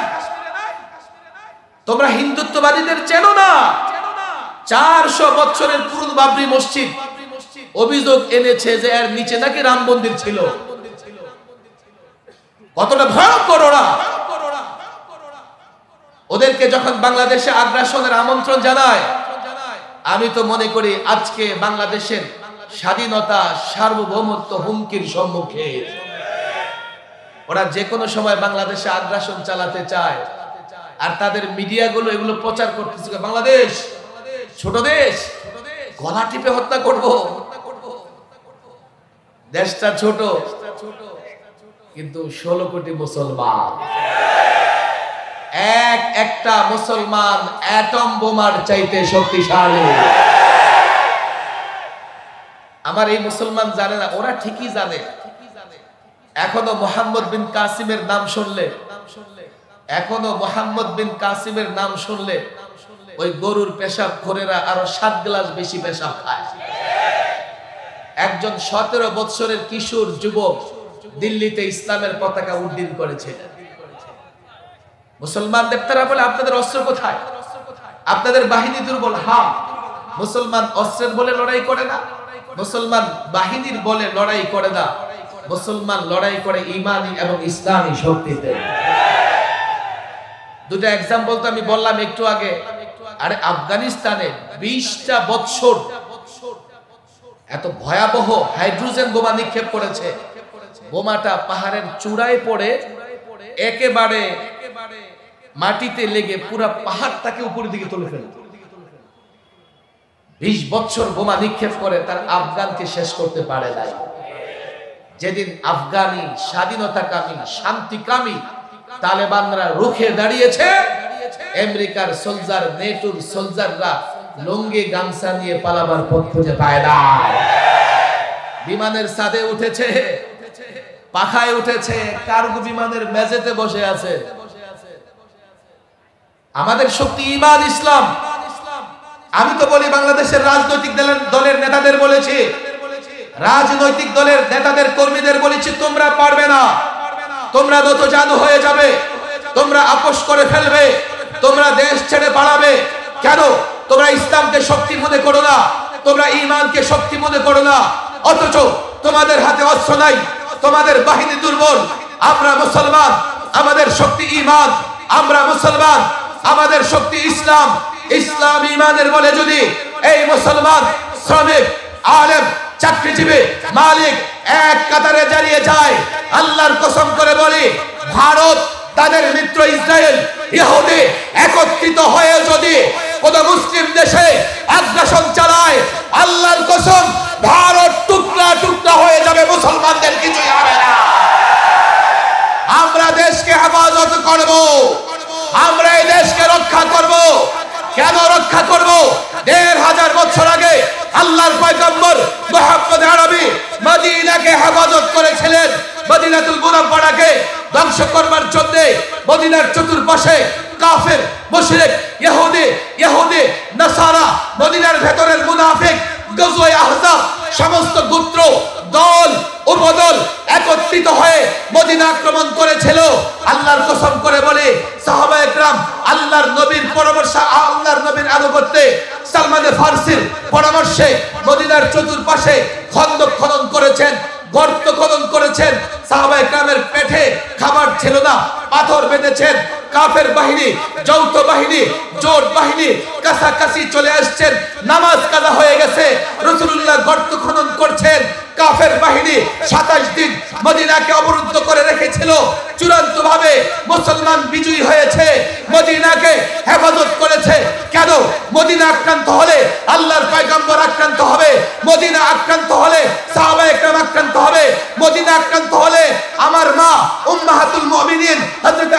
তোমরা হিন্দুত্ববাদীদের চেনো না। 400 বছরের পুরনো বাবরি মসজিদ অভিযোগ এনেছে যে এর নিচে নাকি রাম মন্দির ছিল। কতটা ভয়ঙ্কর ওরা। ওদেরকে যখন বাংলাদেশে আগ্রাসনের আমন্ত্রণ জানায়, আমি তো মনে করি আজকে বাংলাদেশের স্বাধীনতা সার্বভৌমত্ব হুমকির সম্মুখে। ওরা যে কোনো সময় বাংলাদেশে আগ্রাসন চালাতে চায়, আর তাদের মিডিয়াগুলো এগুলো প্রচার করতেছে বাংলাদেশ ছোট দেশ, গলা টিপে হত্যা করব। দেশটা ছোট, কিন্তু 16 কোটি মুসলমান। একটা মুসলমান অ্যাটম বোমার চাইতে শক্তিশালী। আমার এই মুসলমান জানে না, ওরা ঠিকই জানে। এখনো মোহাম্মদ বিন কাসিমের নাম শুনলে, ওই গরুর পেশাব খোরেরা আরো 7 গ্লাস বেশি পেশাব খায়। একজন 17 বছরের কিশোর যুবক দিল্লিতে ইসলামের পতাকা উড্ডীন করেছে। মুসলমানদের তারা বলে আপনাদের অস্ত্র কোথায়, আপনাদের বাহিনী দুর্বল। হ্যাঁ, মুসলমান অস্ত্রের বলে লড়াই করে না, মুসলমান বাহিনীর বলে লড়াই করে না, মুসলমান লড়াই করে ইমানি এবং ইসলামী শক্তিতে। দুটো এক্সাম্পল তো আমি বললাম একটু আগে। আরে আফগানিস্তানে 20টা বছর এত ভয়াবহ হাইড্রোজেন বোমা নিক্ষেপ করেছে। বোমাটা পাহাড়ের চূড়ায় পড়ে একেবারে মাটিতে লেগে পুরো পাহাড়টাকে উপরের দিকে তুলে ফেলে। 20 বছর বোমা নিক্ষেপ করে তার আফগানকে শেষ করতে পারে নাই। যেদিন আফগানি স্বাধীনতাকামী শান্তিকামী তালেবানরা রুখে দাঁড়িয়েছে, আমেরিকার সোলজার, নেটোর সোলজাররা লুঙ্গি গামছা নিয়ে পালাবার পথ খুঁজে পায় না। বিমানের ছাদে উঠেছে, পাখায় উঠেছে, কার্গো বিমানের মেঝেতে বসে আছে। আমাদের শক্তি ঈমান, ইসলাম। আমি তো বলি বাংলাদেশের রাজনৈতিক দলের নেতাদের বলেছি, রাজনৈতিক দলের নেতাদের কর্মীদের বলেছি, তোমরা পারবে না, তোমরা নতজানু হয়ে যাবে, তোমরা আপোষ করে ফেলবে, তোমরা দেশ ছেড়ে পালাবে। কেন? তোমরা ইসলামকে শক্তি মনে করো না, তোমরা ঈমানকে শক্তি মনে করো না, অথচ তোমাদের হাতে অস্ত্র নাই, তোমাদের বাহিনী দুর্বল। আমরা মুসলমান, আমাদের শক্তি ঈমান। আমরা মুসলমান, আমাদের শক্তি ইসলাম। ইসলাম ঈমানের বলে যদি এই মুসলমান শ্রমিক, আলেম, চাকরিজীবী, মালিক এক কাতারে দাঁড়িয়ে যায়, আল্লাহর কসম করে বলি, ভারত তাদের মিত্র ইসরায়েল, ইহুদি একত্রিত হয়ে যদি কোন মুসলিম দেশে আগ্রাসন চালায়, আল্লাহর কসম ভারত টুকরা টুকরা হয়ে যাবে, মুসলমানদের কিছুই হবে না। আমরা দেশকে হেফাজত করব, আমরা এই দেশকে রক্ষা করব। কেন রক্ষা করব? 1500 বছর আগে আল্লাহর পয়গম্বর মুহাম্মদ আরবি মদিনাকে হেফাজত করেছিলেন। মদিনাতুল মুনাওয়ারাকে ধ্বংস করবার জন্য মদিনার চতুর্পাশে কাফের, মুশরিক, ইহুদি, নাসারা, মদিনার ভেতরের মুনাফিক, গজওয়ে আহজাব সমস্ত গোত্র, দল, উপদল একত্রিত হয়ে মদিনা আক্রমণ করেছিল। আল্লাহর কসম করে বলে, সাহাবায়ে কেরাম আল্লাহর নবীর পরামর্শে, আল্লাহর নবীর আনুগত্যে, সালমান ফারসির পরামর্শে মদিনার চতুর্পাশে খন্দক খনন করেছেন, গর্ত খনন করেছেন। সাহাবায়ে কেরামের পেটে খাবার ছিল না, পাথর বেঁধেছেন। কাফের বাহিনী, যৌথ বাহিনী, জোট বাহিনী কাছাকাছি চলে আসছেন, নামাজ কাজা হয়ে গেছে, রাসূলুল্লাহ গর্ত খনন করছেন। কাফের বাহিনী 27 দিন মদিনাকে অবরুদ্ধ করে রেখেছিল। চূড়ান্ত ভাবে মুসলমান বিজয়ী হয়েছে, মদিনাকে হেফাজত করেছে। কেন? মদিনা আক্রান্ত হলে আল্লাহর পয়গম্বর আক্রান্ত হবে, মদিনা আক্রান্ত হলে সাহাবায়ে কেরাম আক্রান্ত হবে, মদিনা আক্রান্ত হলে আমার মা উম্মাহাতুল মুমিনিন হযরত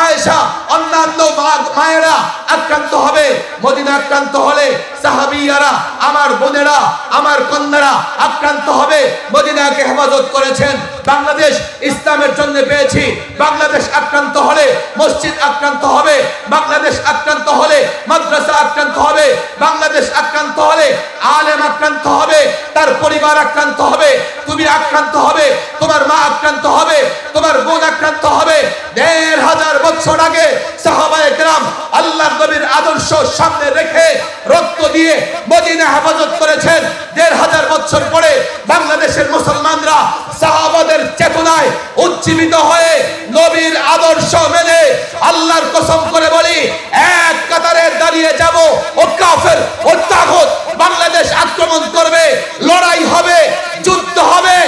আয়েশা, অন্যান্য মায়েরা আক্রান্ত হবে। মদিনা আক্রান্ত হলে সাহাবীরা, আমার বোনেরা, আমার কন্যারা আক্রান্ত হবে। মদিনাকে হেফাজত করেছেন বাংলাদেশ ইসলামের জন্য পেয়েছি। বাংলাদেশ আক্রান্ত হলে মসজিদ আক্রান্ত হবে, বাংলাদেশ আক্রান্ত হলে মাদ্রাসা আক্রান্ত হবে, বাংলাদেশ আক্রান্ত হলে আলেম আক্রান্ত হবে, তার পরিবার আক্রান্ত হবে, তুমি আক্রান্ত হবে, তোমার মা আক্রান্ত হবে, তোমার বোন আক্রান্ত হবে। ১৫০০ বছর আগে সাহাবায়ে কেরাম আল্লাহর নবীর আদর্শ সামনে রেখে রক্ত দিয়ে মদিনা হেফাজত করেছেন। ১৫০০ বছর পরে বাংলাদেশের মুসলমানরা সাহাবাদের চেতনায় উজ্জীবিত হয়ে নবীর আদর্শ মেনে আল্লাহর কসম করে বলি এক কাতারে দাঁড়িয়ে যাব। ও কাফের ও তাগুত বাংলাদেশ আক্রমণ করবে, লড়াই হবে, যুদ্ধ হবে,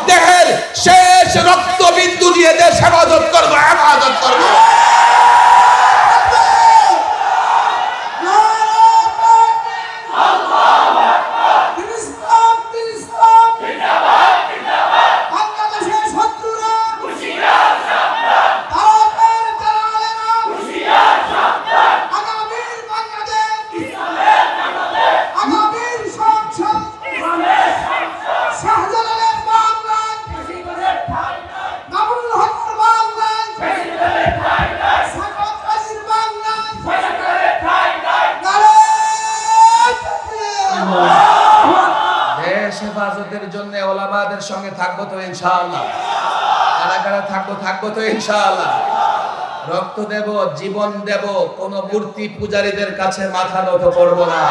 দেহের শেষ রক্তবিন্দু দিয়ে দেশ হেফাজত করব, হেফাজত করব। হেফাজতের জন্য ওলামাদের সঙ্গে থাকবো তো ইনশাআল্লাহ। কারা কারা থাকবো তো ইনশাআল্লাহ। রক্ত দেব, জীবন দেব, কোন মূর্তি পূজারীদের কাছে মাথা নত করব না।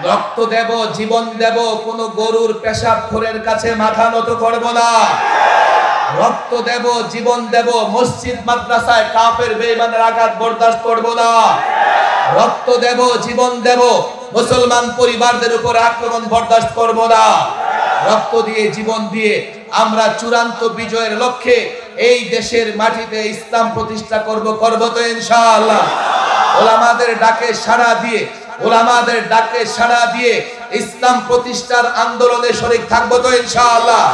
রক্ত দেব, জীবন দেব, কোন গরুর পেশাবখোরের কাছে মাথা নত করব না। রক্ত দেব, জীবন দেব, মসজিদ মাদ্রাসায় কাফের বেঈমানের আঘাত বরদাস্ত করব না। রক্ত দেব, জীবন দেব, মুসলমান পরিবারদের উপর আক্রমণ বরদাস্ত করব না। রক্ত দিয়ে, জীবন দিয়ে আমরা চূড়ান্ত বিজয়ের লক্ষ্যে এই দেশের মাটিতে ইসলাম প্রতিষ্ঠা করব তো ইনশাআল্লাহ। ওলামাদের ডাকে সাড়া দিয়ে, ওলামাদের ডাকে সাড়া দিয়ে ইসলাম প্রতিষ্ঠার আন্দোলনে শরীক থাকব তো ইনশাআল্লাহ।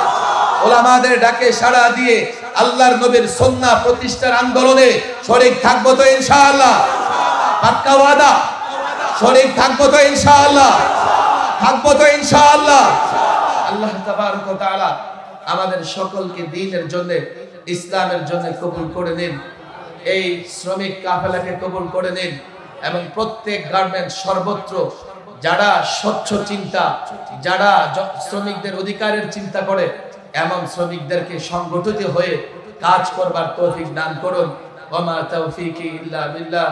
ওলামাদের ডাকে সাড়া দিয়ে আল্লাহর নবীর সুন্নাহ প্রতিষ্ঠার আন্দোলনে শরীক থাকব তো ইনশাআল্লাহ। পাক্কা ওয়াদা, শরীক থাকবো তো ইনশাআল্লাহ, থাকবো তো ইনশাআল্লাহ। আল্লাহ তাবারক ওয়া তাআলা আমাদের সকলকে দ্বীনের জন্য, ইসলামের জন্য কবুল করে নিন। এই শ্রমিক কাফেলাকে কবুল করে নিন এবং প্রত্যেক গার্মেন্ট সর্বত্র যারা স্বচ্ছ চিন্তা, যারা শ্রমিকদের অধিকারের চিন্তা করে এমন শ্রমিকদেরকে সংগঠিত হয়ে কাজ করবার তৌফিক দান করুন। ওয়া মা তাওফীকি ইল্লা বিল্লাহ।